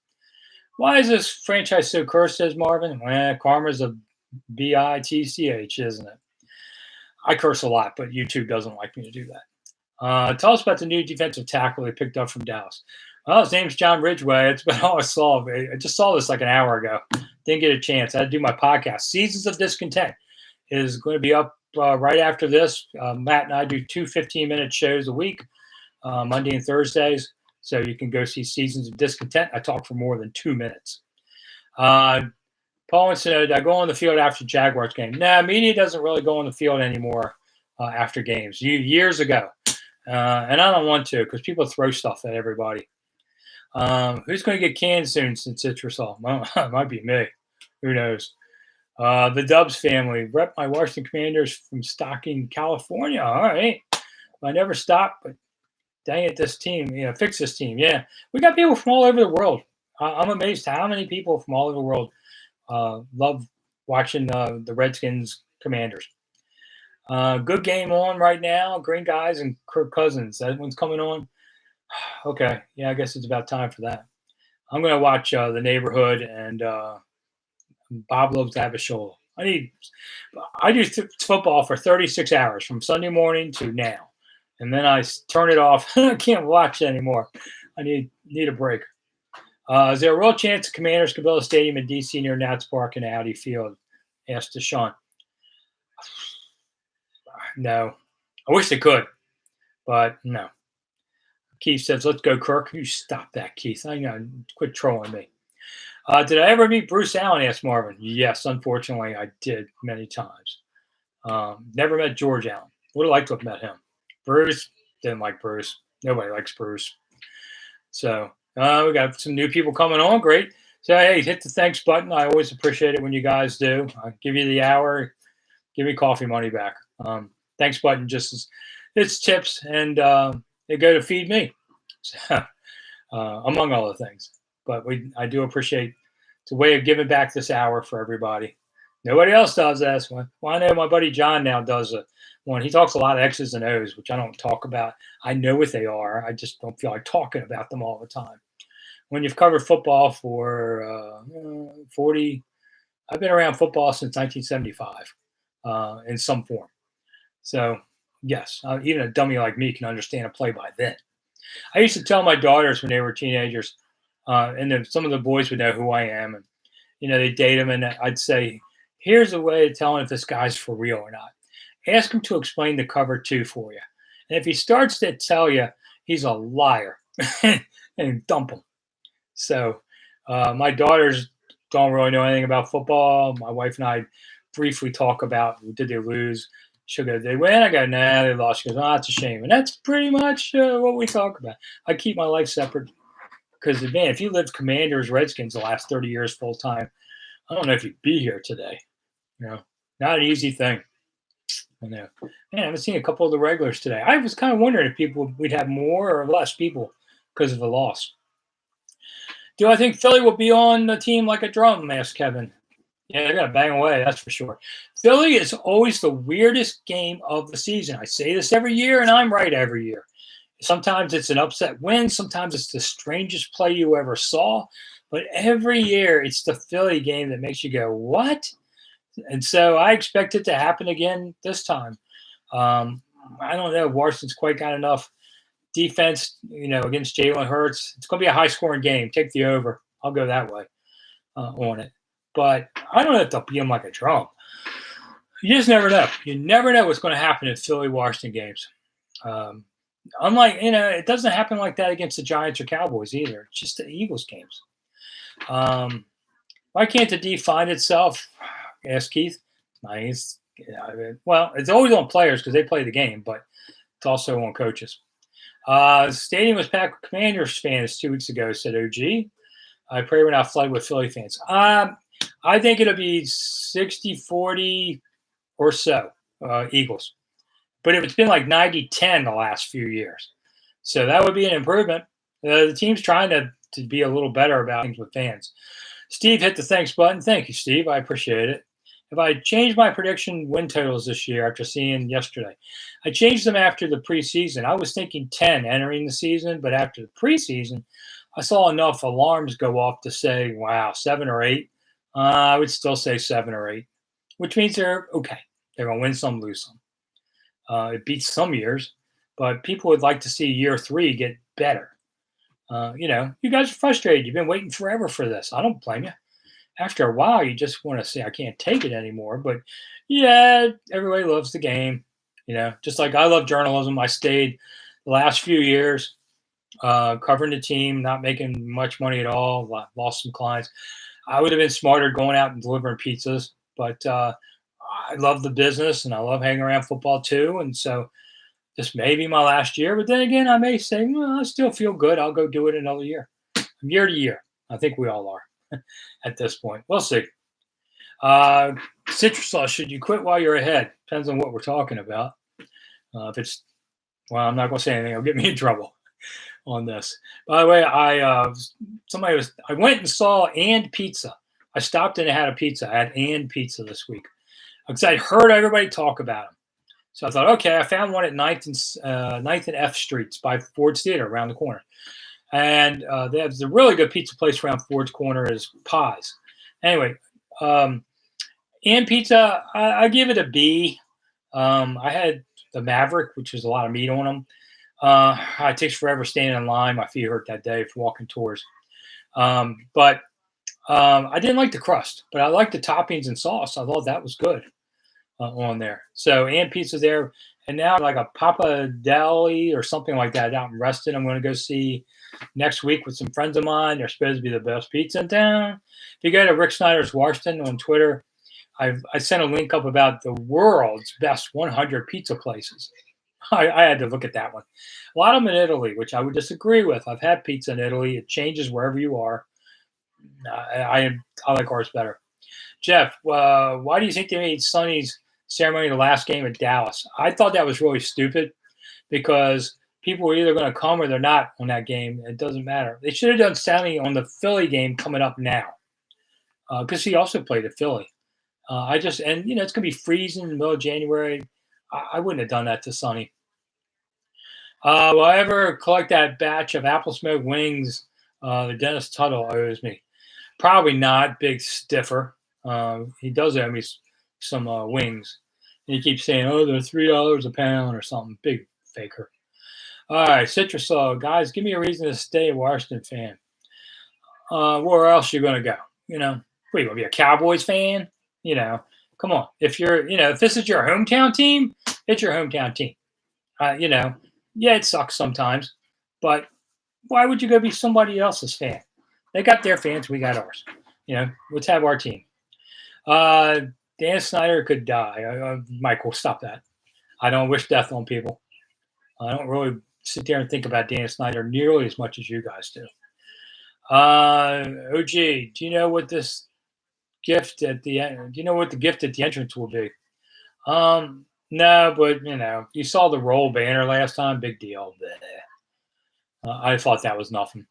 Why is this franchise so cursed, says Marvin? Karma's a bitch, isn't it? I curse a lot, but YouTube doesn't like me to do that. Tell us about the new defensive tackle they picked up from Dallas. Well, his name's John Ridgway. It's been all I saw. I just saw this like an hour ago. Didn't get a chance. I had to do my podcast. Seasons of Discontent is going to be up right after this. Matt and I do 2 15-minute shows a week, Monday and Thursdays. So you can go see Seasons of Discontent. I talk for more than 2 minutes. Paul said, I go on the field after Jaguars game. Nah, media doesn't really go on the field anymore after games. Years ago. And I don't want to because people throw stuff at everybody. Who's going to get canned soon since Citrusol? Well, it might be me. Who knows? The Dubs family. Rep my Washington Commanders from Stocking, California. All right. I never stopped, but dang it, this team, fix this team. Yeah. We got people from all over the world. I'm amazed how many people from all over the world love watching the Redskins Commanders. Good game on right now. Green Guys and Kirk Cousins. That one's coming on. Okay. Yeah, I guess it's about time for that. I'm going to watch The Neighborhood and Bob Loves Abishola. I do football for 36 hours from Sunday morning to now. And then I turn it off. I can't watch it anymore. I need a break. Is there a real chance the Commanders could build a stadium in D.C. near Nats Park and Audi Field? Asked Deshaun. No. I wish they could, but no. Keith says, let's go, Kirk. You stop that, Keith. I know. Quit trolling me. Did I ever meet Bruce Allen? Asked Marvin. Yes, unfortunately, I did many times. Never met George Allen. Would have liked to have met him. Bruce, didn't like Bruce. Nobody likes Bruce. So we got some new people coming on. Great. So, hey, hit the thanks button. I always appreciate it when you guys do. I'll give you the hour. Give me coffee money back. Thanks button it's tips, and they go to feed me, so, among other things. But I do appreciate it's a way of giving back this hour for everybody. Nobody else does this one. Well, I know my buddy John now does one. He talks a lot of X's and O's, which I don't talk about. I know what they are. I just don't feel like talking about them all the time. When you've covered football for 40, I've been around football since 1975 in some form. So, yes, even a dummy like me can understand a play by then. I used to tell my daughters when they were teenagers, and then some of the boys would know who I am, and they date them, and I'd say, "Here's a way of telling if this guy's for real or not. Ask him to explain the cover 2 for you, and if he starts to tell you he's a liar, and dump him." So, my daughters don't really know anything about football. My wife and I briefly talk about, did they lose? She'll go, they win? I go, nah, they lost. She goes, oh, it's a shame. And that's pretty much what we talk about. I keep my life separate because, man, if you lived Commanders, Redskins the last 30 years full time, I don't know if you'd be here today. Not an easy thing. I know. Man, I haven't seen a couple of the regulars today. I was kind of wondering if we'd have more or less people because of the loss. Do I think Philly will be on the team like a drum? Asked Kevin. Yeah, they're going to bang away, that's for sure. Philly is always the weirdest game of the season. I say this every year, and I'm right every year. Sometimes it's an upset win. Sometimes it's the strangest play you ever saw. But every year, it's the Philly game that makes you go, what? And so I expect it to happen again this time. I don't know. Washington's quite got enough defense, against Jalen Hurts. It's going to be a high-scoring game. Take the over. I'll go that way on it. But I don't have to beat them like a drum. You just never know. You never know what's going to happen in Philly-Washington games. Unlike, it doesn't happen like that against the Giants or Cowboys either. It's just the Eagles games. Why can't the D find itself? Ask Keith. Nice. Yeah, well, it's always on players because they play the game, but it's also on coaches. Stadium was packed with Commanders fans 2 weeks ago, said OG. I pray we're not flooded with Philly fans. I think it'll be 60-40 or so, Eagles. But it's been like 90-10 the last few years. So that would be an improvement. The team's trying to be a little better about things with fans. Steve hit the thanks button. Thank you, Steve. I appreciate it. If I changed my prediction win totals this year after seeing yesterday, I changed them after the preseason. I was thinking 10 entering the season, but after the preseason, I saw enough alarms go off to say, wow, 7 or 8. I would still say 7 or 8, which means they're okay. They're going to win some, lose some. It beats some years, but people would like to see year 3 get better. You guys are frustrated. You've been waiting forever for this. I don't blame you. After a while, you just want to say, I can't take it anymore. But yeah, everybody loves the game. Just like I love journalism. I stayed the last few years covering the team, not making much money at all, lost some clients. I would have been smarter going out and delivering pizzas, but I love the business and I love hanging around football too. And so this may be my last year, but then again, I may say, well, I still feel good. I'll go do it another year, year to year. I think we all are at this point. We'll see. Citrus sauce, should you quit while you're ahead? Depends on what we're talking about. If it's, well, I'm not going to say anything. It'll get me in trouble on this. By the way, I went and saw And Pizza. I stopped in and had a pizza. I had And Pizza this week because I'd heard everybody talk about them. So I thought, okay, I found one at 9th and F Streets by Ford's Theater around the corner. And they have the really good pizza place around Ford's Corner is Pies. Anyway, And Pizza, I give it a B. I had the Maverick, which was a lot of meat on them. It takes forever standing in line. My feet hurt that day for walking tours. But I didn't like the crust, but I liked the toppings and sauce. I thought that was good on there. So And Pizza's there. And now like a Papa Deli or something like that out in Reston, I'm going to go see next week with some friends of mine. They're supposed to be the best pizza in town. If you go to Rick Snider's Washington on Twitter, I sent a link up about the world's best 100 pizza places. I had to look at that one. A lot of them in Italy, which I would disagree with. I've had pizza in Italy. It changes wherever you are. I like ours better. Jeff, why do you think they made Sonny's ceremony the last game at Dallas? I thought that was really stupid because people were either going to come or they're not on that game. It doesn't matter. They should have done Sonny on the Philly game coming up now because he also played at Philly. It's going to be freezing in the middle of January. I wouldn't have done that to Sonny. Will I ever collect that batch of apple smoked wings the Dennis Tuttle owes me? Probably not, big stiffer. He does owe me some wings. And he keeps saying, oh, they're $3 a pound or something. Big faker. All right, Citrus guys, give me a reason to stay a Washington fan. Where else you going to go? What, you going to be a Cowboys fan? Come on. If this is your hometown team, it's your hometown team. Yeah, it sucks sometimes, but why would you go be somebody else's fan? They got their fans, we got ours. Let's have our team. Dan Snyder could die. Michael, stop that. I don't wish death on people. I don't really sit there and think about Dan Snyder nearly as much as you guys do. OG, do you know what this gift at the end? Do you know what the gift at the entrance will be? No, but you saw the roll banner last time. Big deal. I thought that was nothing.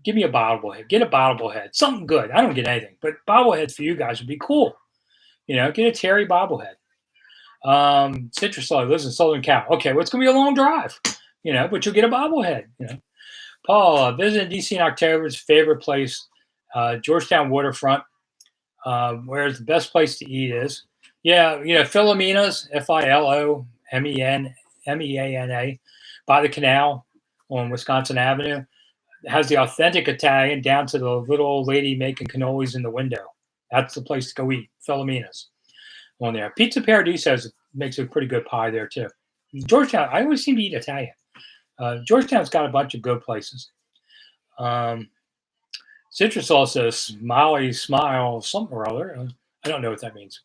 Give me a bobblehead. Get a bobblehead. Something good. I don't get anything, but bobbleheads for you guys would be cool. Get a Terry bobblehead. Citrus lives in Southern Cal. Okay, well, it's gonna be a long drive. But you'll get a bobblehead. Paul, visiting DC in October is favorite place. Georgetown waterfront. Where's the best place to eat is. Yeah, Philomena's, Filomeana, by the canal on Wisconsin Avenue. It has the authentic Italian down to the little old lady making cannolis in the window. That's the place to go eat, Philomena's on there. Pizza Paradiso makes a pretty good pie there, too. Georgetown, I always seem to eat Italian. Georgetown's got a bunch of good places. Citrus also Smiley Smile something or other. I don't know what that means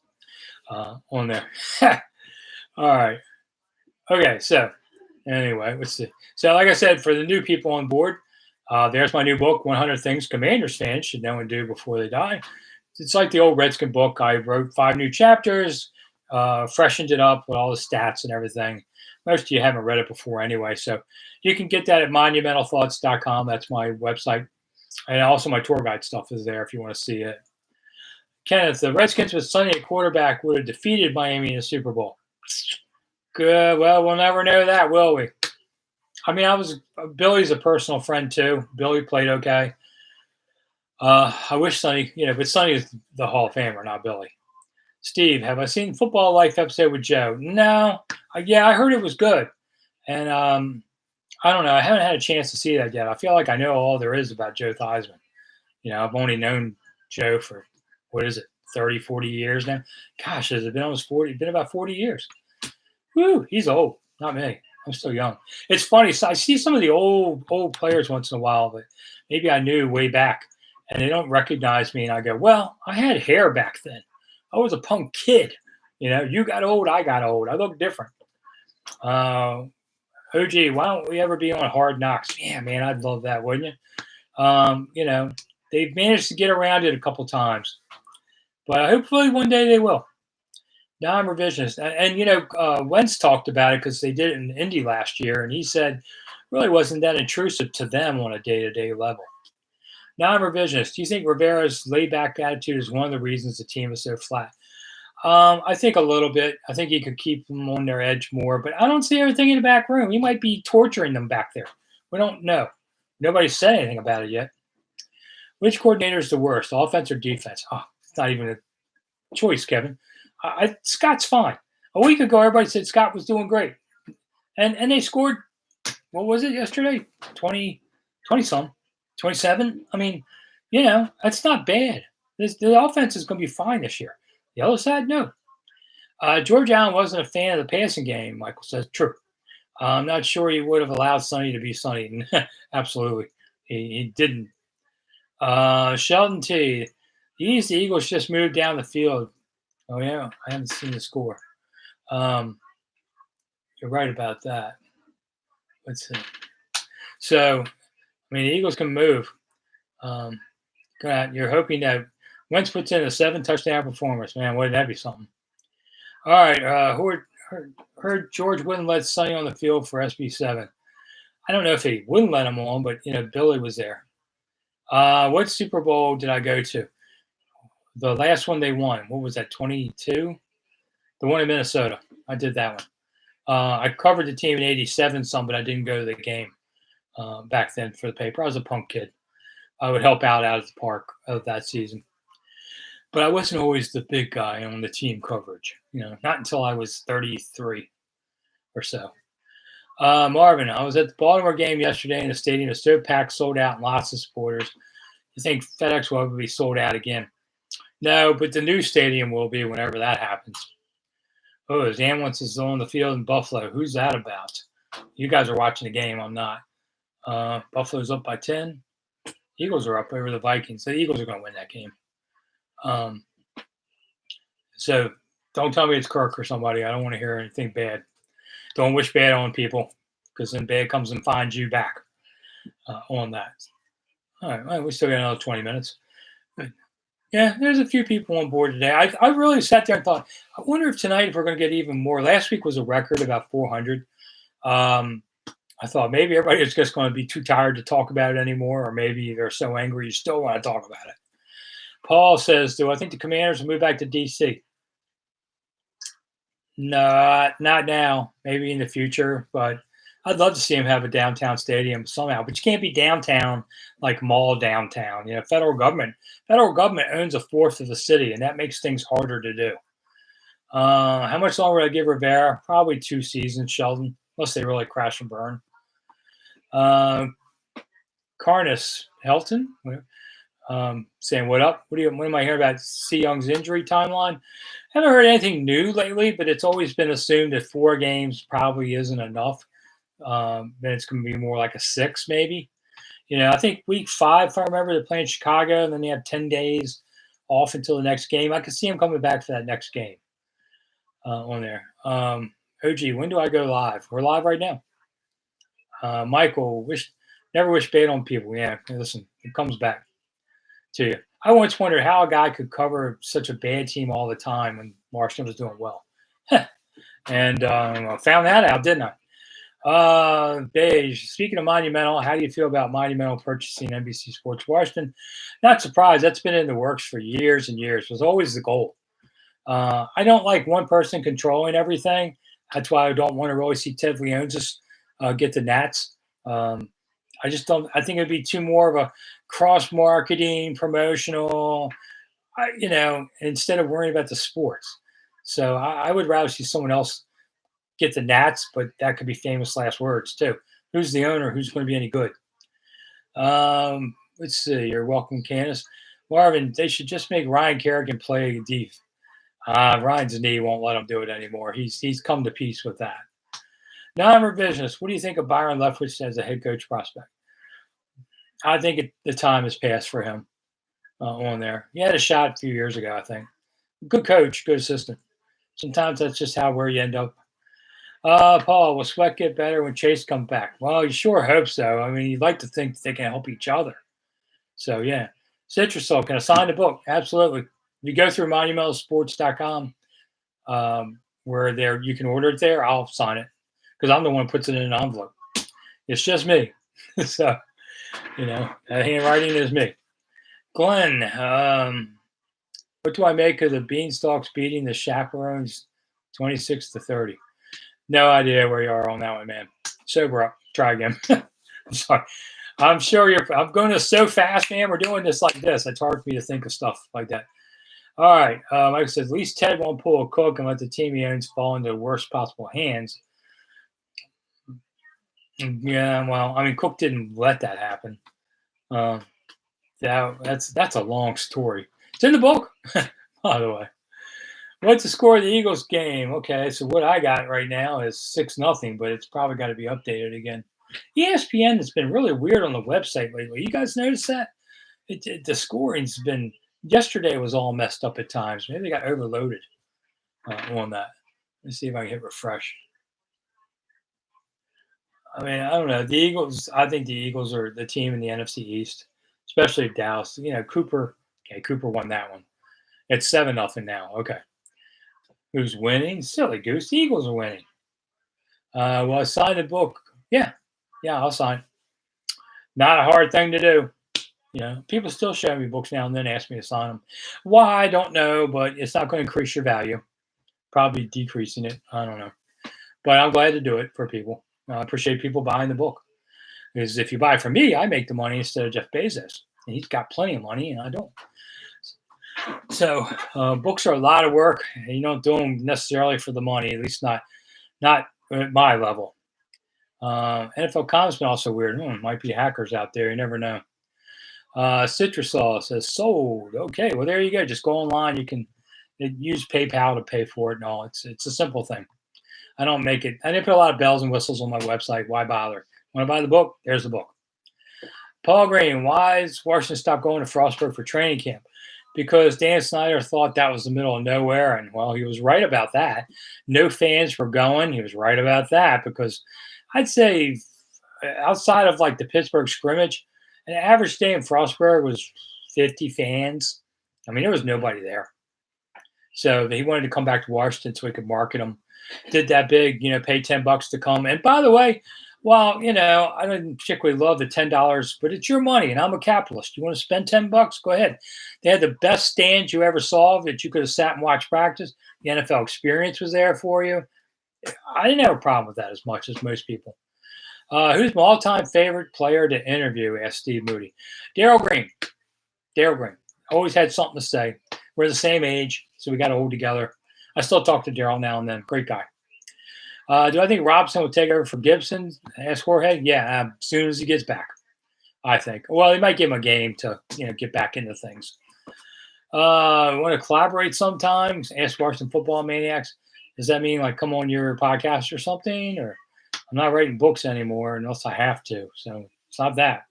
on there. All right. Okay. So anyway, let's see. So like I said, for the new people on board, there's my new book, 100 Things Commanders Fans Should Know and Do Before They Die. It's like the old Redskin book. I wrote 5 new chapters, freshened it up with all the stats and everything. Most of you haven't read it before anyway, so you can get that at monumentalthoughts.com. That's my website. And also my tour guide stuff is there if you want to see it. Kenneth, the Redskins with Sonny at quarterback would have defeated Miami in the Super Bowl. Good. Well, we'll never know that, will we? I mean, Billy's a personal friend too. Billy played okay. I wish Sonny, but Sonny is the Hall of Famer, not Billy. Steve, have I seen Football Life episode with Joe? No. Yeah, I heard it was good. And I don't know. I haven't had a chance to see that yet. I feel like I know all there is about Joe Theismann. I've only known Joe for, 30, 40 years now? Gosh, has it been almost 40? Been about 40 years. Woo, he's old. Not me. I'm still young. It's funny. So I see some of the old players once in a while that maybe I knew way back, and they don't recognize me. And I go, well, I had hair back then. I was a punk kid. You got old, I got old. I look different. OG, why don't we ever be on Hard Knocks? Yeah, man, I'd love that, wouldn't you? They've managed to get around it a couple times, but hopefully one day they will. Now I'm revisionist. And Wentz talked about it because they did it in Indy last year, and he said it really wasn't that intrusive to them on a day-to-day level. Now I'm revisionist. Do you think Rivera's laid-back attitude is one of the reasons the team is so flat? I think a little bit. I think he could keep them on their edge more, but I don't see everything in the back room. He might be torturing them back there. We don't know. Nobody's said anything about it yet. Which coordinator is the worst, offense or defense? Oh, it's not even a choice, Kevin. Scott's fine. A week ago, everybody said Scott was doing great. And they scored, what was it yesterday? 20-some, 27? I mean, that's not bad. The offense is going to be fine this year. The other side, no. George Allen wasn't a fan of the passing game, Michael says. True. I'm not sure he would have allowed Sonny to be Sonny. Absolutely. He didn't. Sheldon T. The Eagles just moved down the field. Oh, yeah. I haven't seen the score. You're right about that. Let's see. So, the Eagles can move. You're hoping that Wentz puts in a 7-touchdown performance. Man, wouldn't that be something? All right. Heard George wouldn't let Sonny on the field for SB7. I don't know if he wouldn't let him on, but, Billy was there. What Super Bowl did I go to? The last one they won. What was that, 22? The one in Minnesota. I did that one. I covered the team in 87 some, but I didn't go to the game back then for the paper. I was a punk kid. I would help out at the park of that season. But I wasn't always the big guy on the team coverage, not until I was 33 or so. Marvin, I was at the Baltimore game yesterday, and the stadium is so packed, sold out, and lots of supporters. You think FedEx will be sold out again? No, but the new stadium will be whenever that happens. Oh, there's ambulances on the field in Buffalo. Who's that about? You guys are watching the game. I'm not. Buffalo's up by 10. Eagles are up over the Vikings. The Eagles are going to win that game. So don't tell me it's Kirk or somebody. I don't want to hear anything bad. Don't wish bad on people, because then bad comes and finds you back on that. All right. Well, we still got another 20 minutes. But yeah, there's a few people on board today. I really sat there and thought, I wonder if tonight if we're going to get even more. Last week was a record, about 400. I thought maybe everybody's just going to be too tired to talk about it anymore, or maybe they're so angry you still want to talk about it. Paul says, do I think the Commanders will move back to D.C.? No, not now. Maybe in the future, but I'd love to see him have a downtown stadium somehow. But you can't be downtown like mall downtown. Federal government owns a fourth of the city, and that makes things harder to do. How much longer would I give Rivera? Probably 2 seasons, Sheldon, unless they really crash and burn. Carnus Helton saying, what up? What am I hearing about C. Young's injury timeline? Haven't heard anything new lately, but it's always been assumed that 4 games probably isn't enough. Then it's going to be more like a 6, maybe. I think week 5, if I remember, they're playing Chicago, and then they have 10 days off until the next game. I could see them coming back for that next game on there. OG, when do I go live? We're live right now. Michael, never wish bad on people. Yeah, listen, it comes back to you. I once wondered how a guy could cover such a bad team all the time when Washington was doing well. And I found that out, didn't I? Beige, speaking of Monumental, how do you feel about Monumental purchasing NBC Sports Washington? Not surprised. That's been in the works for years and years. It was always the goal. I don't like one person controlling everything. That's why I don't want to really see Ted Leonsis get the Nats. I just don't. I think it'd be too more of a cross-marketing, promotional, instead of worrying about the sports. So I would rather see someone else get the Nats, but that could be famous last words too. Who's the owner? Who's going to be any good? Let's see. You're welcome, Candace. Marvin, they should just make Ryan Kerrigan play deep. Ryan's knee won't let him do it anymore. He's come to peace with that. Non-revisionist. What do you think of Byron Leftwich as a head coach prospect? I think the time has passed for him on there. He had a shot a few years ago, I think. Good coach, good assistant. Sometimes that's just where you end up. Paul, will Sweat get better when Chase comes back? Well, you sure hope so. I mean, you'd like to think that they can help each other. So, yeah. Citrus Soul, can I sign the book? Absolutely. If you go through monumentalsports.com, where you can order it there, I'll sign it because I'm the one who puts it in an envelope. It's just me. So, that handwriting is me. Glenn, what do I make of the Beanstalks beating the Chaperones 26-30? No idea where you are on that one, man. Sober up. Try again. I'm sorry. I'm sure I'm going so fast, man. We're doing this like this. It's hard for me to think of stuff like that. All right. Like I said, at least Ted won't pull a Cook and let the team he owns fall into the worst possible hands. Yeah, well, I mean, Cook didn't let that happen. That's a long story. It's in the book, by the way. What's the score of the Eagles game? Okay, so what I got right now is 6-0, but it's probably got to be updated again. ESPN has been really weird on the website lately. You guys notice that? The scoring's been – yesterday was all messed up at times. Maybe they got overloaded on that. Let's see if I can hit refresh. I mean, I don't know. The Eagles – I think the Eagles are the team in the NFC East, especially Dallas. Cooper – okay, Cooper won that one. It's 7-0 now. Okay. Who's winning? Silly goose. The Eagles are winning. Well, I signed the book. Yeah, I'll sign. Not a hard thing to do. People still show me books now and then, ask me to sign them. Why? I don't know, but it's not going to increase your value. Probably decreasing it. I don't know. But I'm glad to do it for people. I appreciate people buying the book. Because if you buy it from me, I make the money instead of Jeff Bezos. And he's got plenty of money, and I don't. So books are a lot of work. You don't do them necessarily for the money, at least not at my level. NFL Com's been also weird. Might be hackers out there. You never know. Citrusol says sold. Okay, well there you go. Just go online. You can use PayPal to pay for it and all. It's a simple thing. I don't make it. I didn't put a lot of bells and whistles on my website. Why bother? Want to buy the book? There's the book. Paul Green, why is Washington stop going to Frostburg for training camp? Because Dan Snyder thought that was the middle of nowhere. And, well, he was right about that. No fans were going. He was right about that because I'd say outside of like the Pittsburgh scrimmage, an average day in Frostburg was 50 fans. I mean, there was nobody there. So he wanted to come back to Washington so he could market them. Did that big, pay $10 to come. And by the way, well, I didn't particularly love the $10, but it's your money, and I'm a capitalist. You want to spend $10? Go ahead. They had the best stands you ever saw that you could have sat and watched practice. The NFL experience was there for you. I didn't have a problem with that as much as most people. Who's my all-time favorite player to interview? Asked Steve Moody. Darryl Green. Darryl Green. Always had something to say. We're the same age, so we got to hold together. I still talk to Darryl now and then. Great guy. Do I think Robson will take over for Gibson? Ask Jorge. Yeah, as soon as he gets back, I think. Well, he might give him a game to get back into things. Want to collaborate sometimes? Ask Washington Football Maniacs. Does that mean like come on your podcast or something? Or I'm not writing books anymore unless I have to. So it's not that.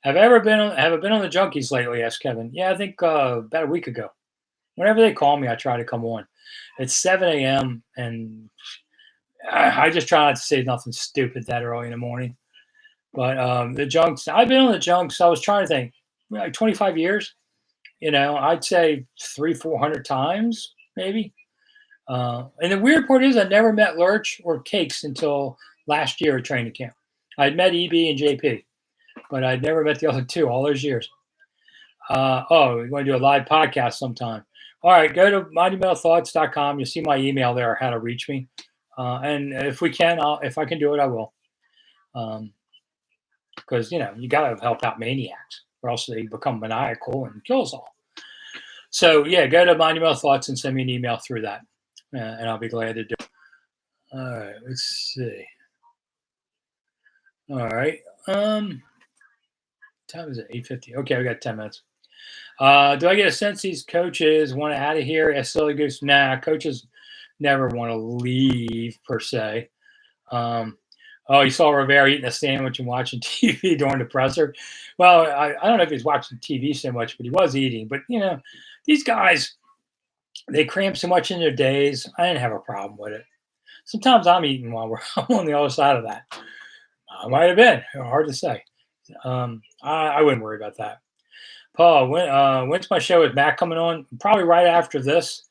Have I been on the junkies lately? Asked Kevin. Yeah, I think about a week ago. Whenever they call me, I try to come on. It's 7 a.m. and I just try not to say nothing stupid that early in the morning. But the junks, I've been on the junks. I was trying to think, like 25 years. I'd say 400 times maybe. And the weird part is, I never met Lurch or Cakes until last year at training camp. I'd met EB and JP, but I'd never met the other two all those years. We're going to do a live podcast sometime. All right, go to monumentalthoughts.com. You'll see my email there, how to reach me. And if I can do it, I will. Because, you got to help out maniacs, or else they become maniacal and kill us all. So, yeah, go to Monumental Thoughts and send me an email through that, and I'll be glad to do it. All right, let's see. All right. Time is it? 8:50. Okay, we got 10 minutes. Do I get a sense these coaches want out of here? Ask Silly Goose. Nah, coaches never want to leave per se. You saw Rivera eating a sandwich and watching TV during the presser. Well, I don't know if he's watching TV so much, but he was eating. But, these guys, they cram so much in their days. I didn't have a problem with it. Sometimes I'm eating while I'm on the other side of that. I might have been. Hard to say. I wouldn't worry about that. Paul, when's my show with Matt coming on? Probably right after this,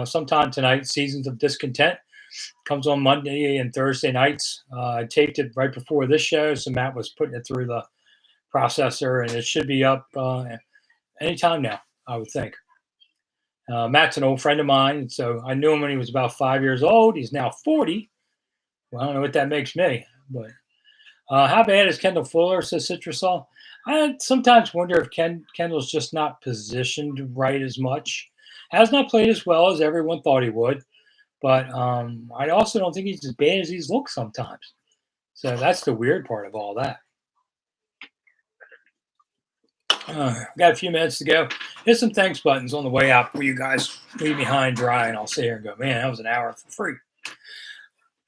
sometime tonight. Seasons of Discontent comes on Monday and Thursday nights. I taped it right before this show, so Matt was putting it through the processor, and it should be up anytime now, I would think. Matt's an old friend of mine, so I knew him when he was about 5 years old. He's now 40. Well, I don't know what that makes me, but how bad is Kendall Fuller, says Citrusol? I sometimes wonder if Kendall's just not positioned right as much. Has not played as well as everyone thought he would. But I also don't think he's as bad as he's looked sometimes. So that's the weird part of all that. Got a few minutes to go. Here's some thanks buttons on the way out where you guys leave me high and dry, and I'll sit here and go, man, that was an hour for free.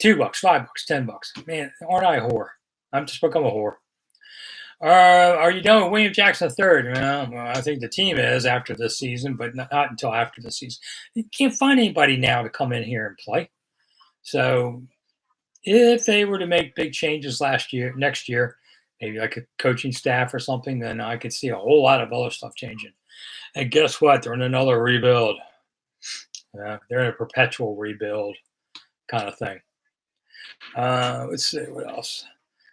$2, $5, $10. Man, aren't I a whore? I'm just become a whore. Are you done with William Jackson III? Well, I think the team is after this season, but not until after the season. You can't find anybody now to come in here and play. So if they were to make big changes next year, maybe like a coaching staff or something, then I could see a whole lot of other stuff changing. And guess what? They're in another rebuild. They're in a perpetual rebuild kind of thing. Let's see what else.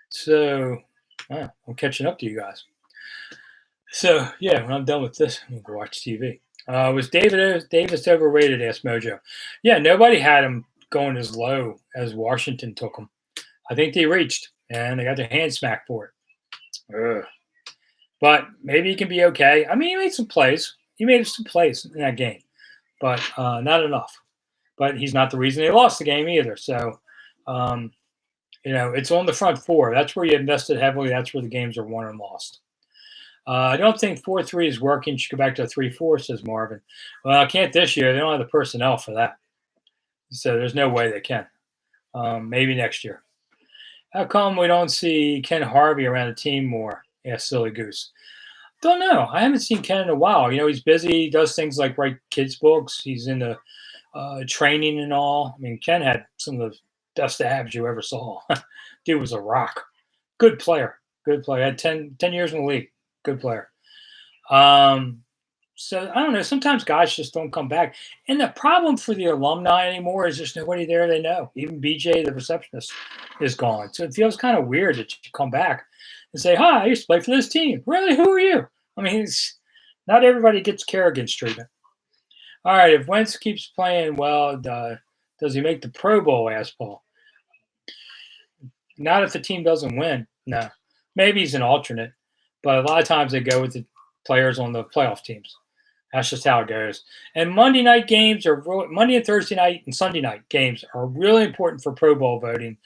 So I'm catching up to you guys. So yeah, when I'm done with this, I'm gonna go watch TV. Was Davis overrated? Asked Mojo. Yeah, nobody had him going as low as Washington took him. I think they reached, and they got their hand smacked for it. Ugh. But maybe he can be okay. I mean, he made some plays. He made some plays in that game, but not enough. But he's not the reason they lost the game either. So, it's on the front four. That's where you invested heavily. That's where the games are won and lost. I don't think 4-3 is working. You should go back to a 3-4, says Marvin. Well, I can't this year. They don't have the personnel for that. So there's no way they can. Maybe next year. How come we don't see Ken Harvey around the team more? Asked Silly Goose. Don't know. I haven't seen Ken in a while. He's busy. He does things like write kids' books. He's in the training and all. I mean, Ken had some of the best abs you ever saw. Dude was a rock. Good player. Good player. Had 10 years in the league. Good player. So I don't know. Sometimes guys just don't come back. And the problem for the alumni anymore is there's nobody there they know. Even BJ, the receptionist, is gone. So it feels kind of weird that you come back and say, hi, I used to play for this team. Really? Who are you? I mean, not everybody gets Kerrigan's treatment. All right. If Wentz keeps playing well, does he make the Pro Bowl? Asked Paul. Not if the team doesn't win. No. Maybe he's an alternate. But a lot of times they go with the players on the playoff teams. That's just how it goes. And Monday night games Monday and Thursday night and Sunday night games are really important for Pro Bowl voting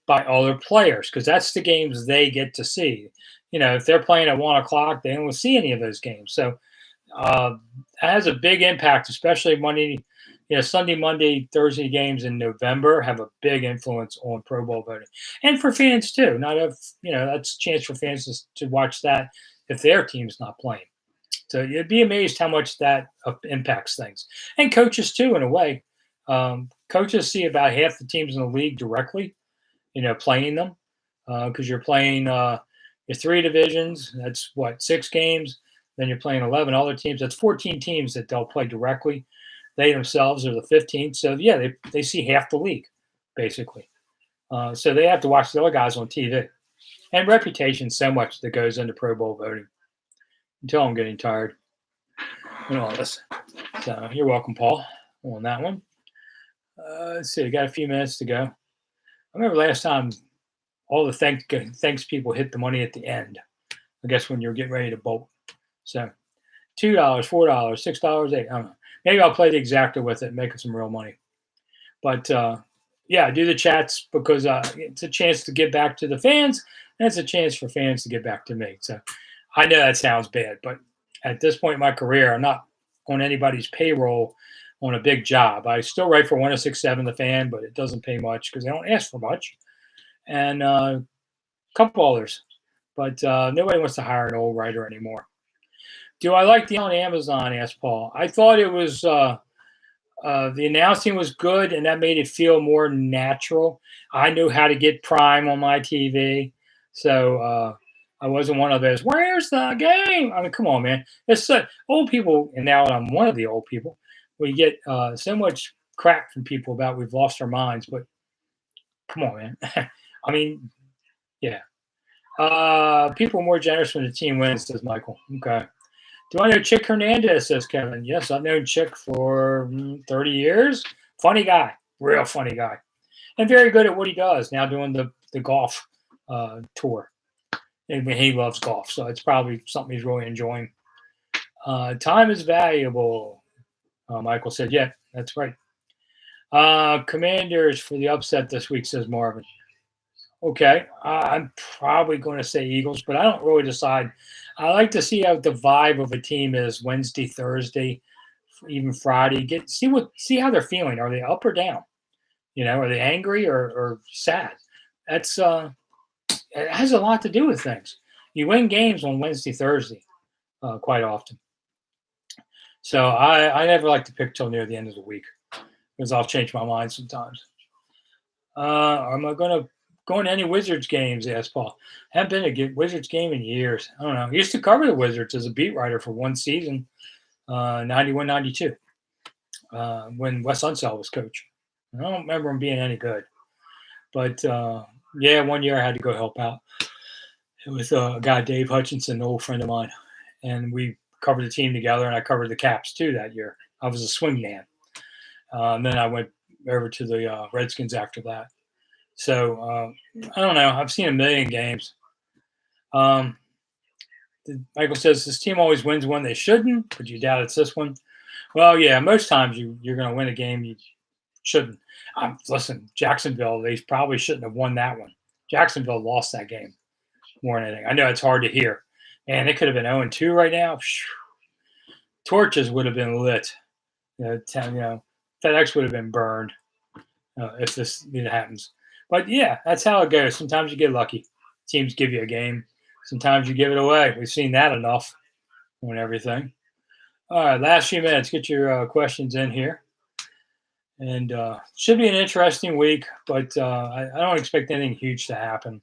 by other players because that's the games they get to see. If they're playing at 1 o'clock, they don't see any of those games. So has a big impact, especially Monday, Sunday, Monday, Thursday games in November have a big influence on Pro Bowl voting, and for fans too. Not if that's a chance for fans to watch that if their team's not playing. So you'd be amazed how much that impacts things, and coaches too, in a way. Coaches see about half the teams in the league directly, playing them because you're playing your three divisions. That's what, 6 games. Then you're playing 11 other teams. That's 14 teams that they'll play directly. They themselves are the 15th. So yeah, they see half the league basically. So they have to watch the other guys on TV. And reputation, so much that goes into Pro Bowl voting. Until I'm getting tired and all this. So you're welcome, Paul, on that one. Let's see, we got a few minutes to go. I remember last time all the thanks people hit the money at the end. I guess when you're getting ready to bolt. So $2, $4, $6, $8. I don't know. Maybe I'll play the exacta with it and make some real money. But yeah, do the chats because it's a chance to get back to the fans, and it's a chance for fans to get back to me. So I know that sounds bad, but at this point in my career, I'm not on anybody's payroll on a big job. I still write for 1067 The Fan, but it doesn't pay much because they don't ask for much. And a couple others. But nobody wants to hire an old writer anymore. Do I like the on Amazon? Asked Paul. I thought it was the announcing was good, and that made it feel more natural. I knew how to get Prime on my TV, so I wasn't one of those. Where's the game? I mean, come on, man. It's old people, and now I'm one of the old people. We get so much crap from people about we've lost our minds, but come on, man. I mean, yeah. People are more generous when the team wins, says Michael. Okay. Do I know Chick Hernandez, says Kevin. Yes, I've known Chick for 30 years. Funny guy. Real funny guy. And very good at what he does, now doing the golf tour. And he loves golf, so it's probably something he's really enjoying. Time is valuable, Michael said. Yeah, that's right. Commanders for the upset this week, says Marvin. Okay, I'm probably going to say Eagles, but I don't really decide. I like to see how the vibe of a team is Wednesday, Thursday, even Friday. See how they're feeling. Are they up or down? Are they angry or sad? That's it has a lot to do with things. You win games on Wednesday, Thursday, quite often. So I never like to pick till near the end of the week because I'll change my mind sometimes. Am I going to go to any Wizards games? Asked Paul. Haven't been to a Wizards game in years. I don't know. I used to cover the Wizards as a beat writer for one season, 91-92, when Wes Unseld was coach. I don't remember him being any good. But, yeah, one year I had to go help out. It was a guy, Dave Hutchinson, an old friend of mine. And we covered the team together, and I covered the Caps, too, that year. I was a swing man. And then I went over to the Redskins after that. So I don't know. I've seen a million games. Michael says this team always wins when they shouldn't, but you doubt it's this one. Well, yeah, most times you're going to win a game you shouldn't. Listen, Jacksonville, they probably shouldn't have won that one. Jacksonville lost that game more than anything. I know it's hard to hear. Man, it could have been 0-2 right now. Torches would have been lit. FedEx would have been burned if this happens. But, yeah, that's how it goes. Sometimes you get lucky. Teams give you a game. Sometimes you give it away. We've seen that enough on everything. All right, last few minutes. Get your questions in here. And should be an interesting week, but I don't expect anything huge to happen.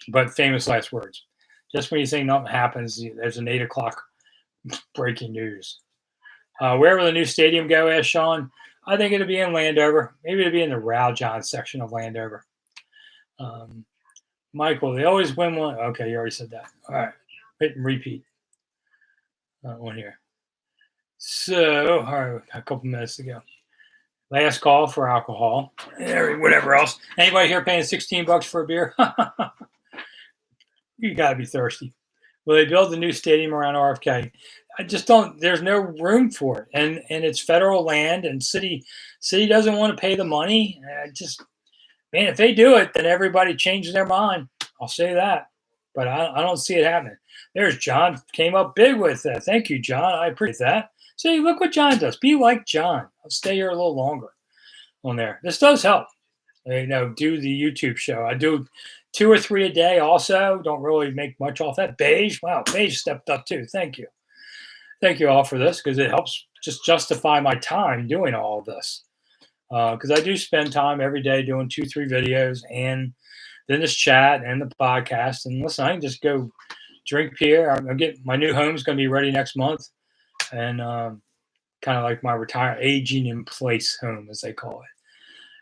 But famous last words. Just when you think nothing happens, there's an 8 o'clock breaking news. Where will the new stadium go, asked Sean? I think it'll be in Landover. Maybe it'll be in the Row John section of Landover. Michael, they always win one. Okay, you already said that. All right. Hit and repeat. One here. So, all right, a couple minutes to go. Last call for alcohol. Whatever else. Anybody here paying $16 for a beer? You got to be thirsty. Will they build a new stadium around RFK? I just don't. There's no room for it, and it's federal land, and city doesn't want to pay the money. Man, if they do it, then everybody changes their mind. I'll say that, but I don't see it happening. There's John came up big with that. Thank you, John. I appreciate that. See, look what John does. Be like John. I'll stay here a little longer on there. This does help. Do the YouTube show. I do 2 or 3 a day also. Don't really make much off that. Beige. Wow, Beige stepped up too. Thank you. Thank you all for this because it helps just justify my time doing all of this. Because I do spend time every day doing 2, 3 videos and then this chat and the podcast. And listen, I can just go drink beer. I'll get my new home's going to be ready next month. And kind of like my aging in place home, as they call it.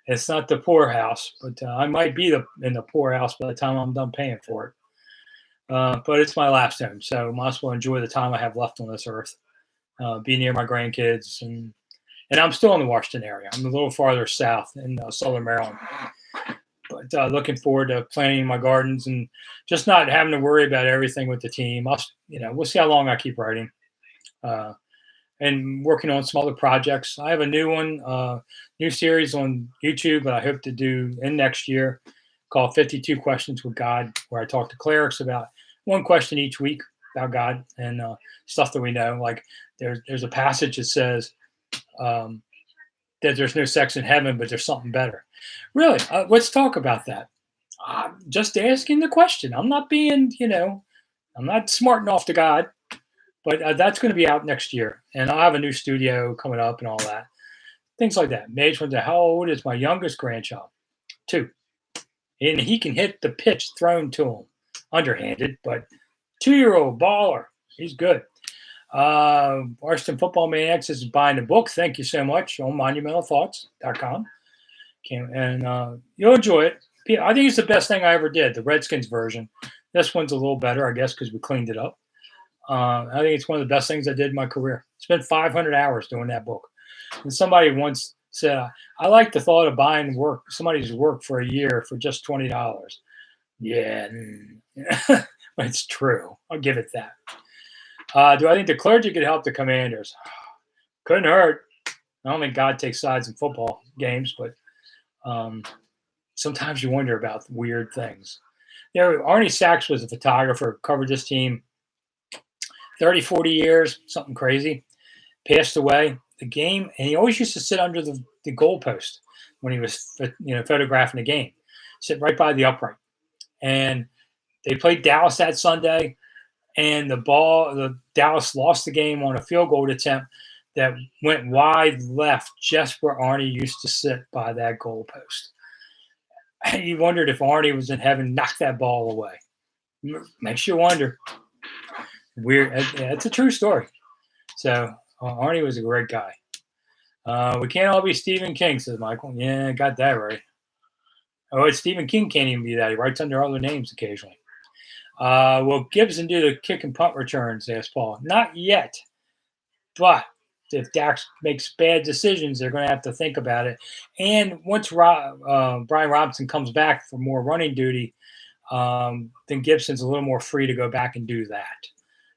It's not the poorhouse, but I might be in the poorhouse by the time I'm done paying for it. But it's my last home, so might as well enjoy the time I have left on this earth. Be near my grandkids, and I'm still in the Washington area. I'm a little farther south in southern Maryland, but looking forward to planting my gardens and just not having to worry about everything with the team. We'll see how long I keep writing. And working on some other projects. I have a new one, new series on YouTube that I hope to do in next year called 52 Questions with God, where I talk to clerics about one question each week about God and stuff that we know. Like there's a passage that says that there's no sex in heaven, but there's something better. Really, let's talk about that. I'm just asking the question. I'm not being, I'm not smarting off to God. But that's going to be out next year. And I'll have a new studio coming up and all that. Things like that. Mage went to how old is my youngest grandchild? 2. And he can hit the pitch thrown to him. Underhanded, but 2-year-old baller. He's good. Washington Football Maniacs is buying the book. Thank you so much on monumentalthoughts.com. And you'll enjoy it. I think it's the best thing I ever did, the Redskins version. This one's a little better, I guess, because we cleaned it up. I think it's one of the best things I did in my career. Spent 500 hours doing that book. And somebody once said, I like the thought of buying somebody's work for a year for just $20. Yeah, it's true. I'll give it that. Do I think the clergy could help the Commanders? Couldn't hurt. I don't think God takes sides in football games, but sometimes you wonder about weird things. Arnie Sachs was a photographer, covered this team 30, 40 years, something crazy, passed away. The game, and he always used to sit under the goalpost when he was, photographing the game, sit right by the upright. And they played Dallas that Sunday, and the Dallas lost the game on a field goal attempt that went wide left, just where Arnie used to sit by that goalpost. And he wondered if Arnie was in heaven, knocked that ball away. Makes you wonder. Weird. It's a true story. So Arnie was a great guy. We can't all be Stephen King, says Michael. Yeah, got that right. Oh, Stephen King can't even be that. He writes under other names occasionally. Will Gibson do the kick and punt returns? Asked Paul. Not yet. But if Dax makes bad decisions, they're going to have to think about it. And once Brian Robinson comes back for more running duty, then Gibson's a little more free to go back and do that.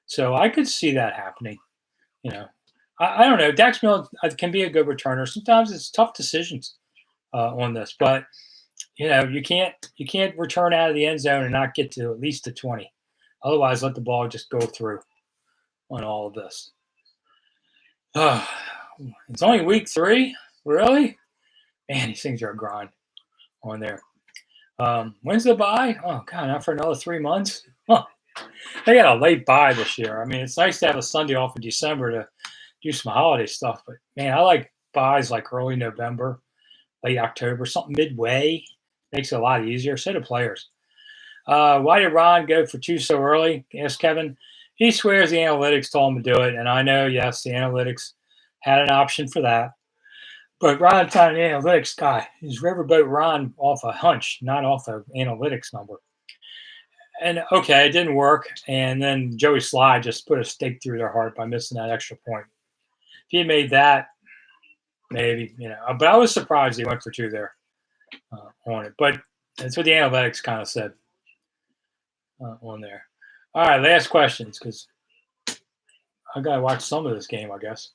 So I could see that happening. I don't know. Dax Milne can be a good returner. Sometimes it's tough decisions on this, but you can't return out of the end zone and not get to at least the 20. Otherwise, let the ball just go through on all of this. It's only week 3, really? Man, these things are a grind on there. When's the bye? Oh God, not for another 3 months. Huh. They got a late bye this year. I mean, it's nice to have a Sunday off in December to do some holiday stuff, but man, I like buys like early November, late October, something midway. Makes it a lot easier. So do players. Why did Ron go for 2 so early? Asked Kevin. He swears the analytics told him to do it, and I know, yes, the analytics had an option for that. But Ron's not an analytics guy. He's Riverboat Ron off a hunch, not off an analytics number. And okay, it didn't work. And then Joey Sly just put a stake through their heart by missing that extra point. If he had made that, maybe, but I was surprised he went for 2 there on it. But that's what the analytics kind of said on there. All right, last questions, because I got to watch some of this game, I guess.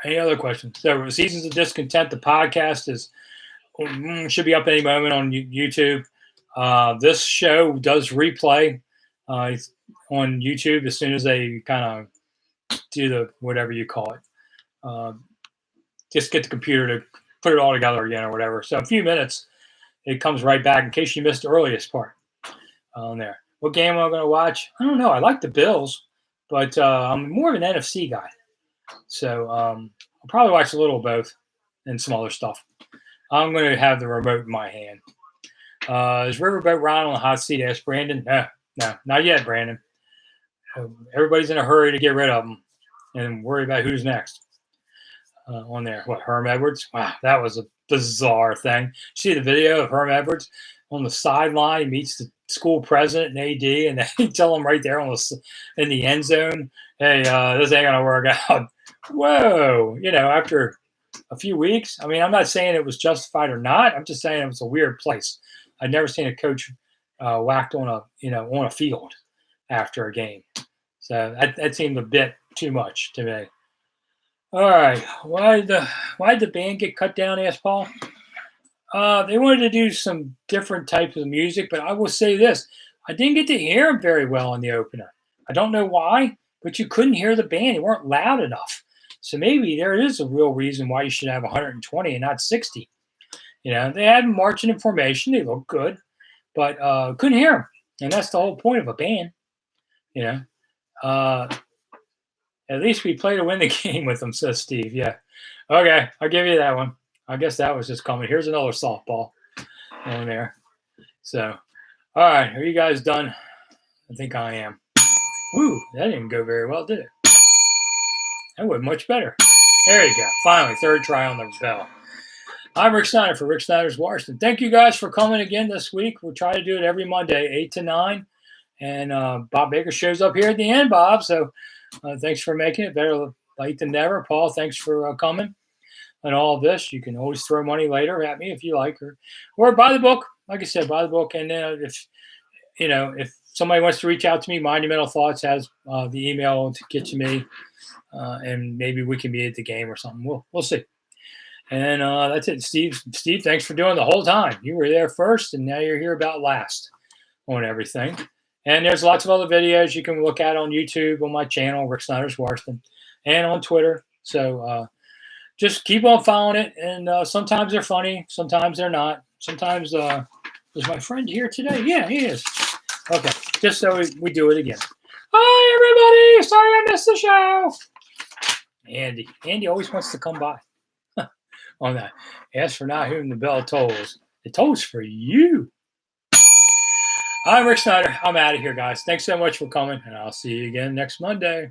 Any other questions? So, Seasons of Discontent, the podcast should be up any moment on YouTube. This show does replay on YouTube as soon as they kind of do the whatever you call it. Just get the computer to put it all together again or whatever. So a few minutes, it comes right back in case you missed the earliest part on there. What game am I going to watch? I don't know. I like the Bills, but I'm more of an NFC guy. So I'll probably watch a little of both and some other stuff. I'm going to have the remote in my hand. Is Riverboat Ron on the hot seat? Asked Brandon. No, not yet, Brandon. Everybody's in a hurry to get rid of them and worry about who's next on there. What, Herm Edwards? Wow, that was a bizarre thing. See the video of Herm Edwards on the sideline. He meets the school president and AD, and they tell him right there in the end zone, hey, this ain't going to work out. Whoa. After a few weeks, I mean, I'm not saying it was justified or not. I'm just saying it was a weird place. I'd never seen a coach whacked on a field after a game. So that seemed a bit too much to me. All right. Why did the band get cut down, asked Paul? They wanted to do some different types of music, but I will say this. I didn't get to hear them very well in the opener. I don't know why, but you couldn't hear the band. They weren't loud enough. So maybe there is a real reason why you should have 120 and not 60. They had them marching in formation. They looked good, but couldn't hear them. And that's the whole point of a band. At least we play to win the game with them, says Steve. Yeah. Okay, I'll give you that one. I guess that was just coming. Here's another softball on there. So, all right, are you guys done? I think I am. Woo, that didn't go very well, did it? That went much better. There you go. Finally, third try on the bell. I'm Rick Snider for Rick Snider's Washington. Thank you guys for coming again this week. We'll try to do it every Monday, 8 to 9. And Bob Baker shows up here at the end, Bob. So thanks for making it. Better late than never. Paul, thanks for coming. And all of this, you can always throw money later at me if you like, or buy the book. Like I said, buy the book. And if somebody wants to reach out to me, Monumental Thoughts has the email to get to me, and maybe we can be at the game or something. We'll see. And that's it, Steve. Steve, thanks for doing the whole time. You were there first, and now you're here about last on everything. And there's lots of other videos you can look at on YouTube, on my channel, Rick Snider's Washington, and on Twitter. So just keep on following it. And sometimes they're funny, sometimes they're not. Sometimes is my friend here today? Yeah, he is. Okay, just so we do it again. Hi, everybody. Sorry I missed the show. Andy always wants to come by on that. Ask for not whom the bell tolls. It tolls for you. I'm Rick Snider. I'm out of here, guys. Thanks so much for coming, and I'll see you again next Monday.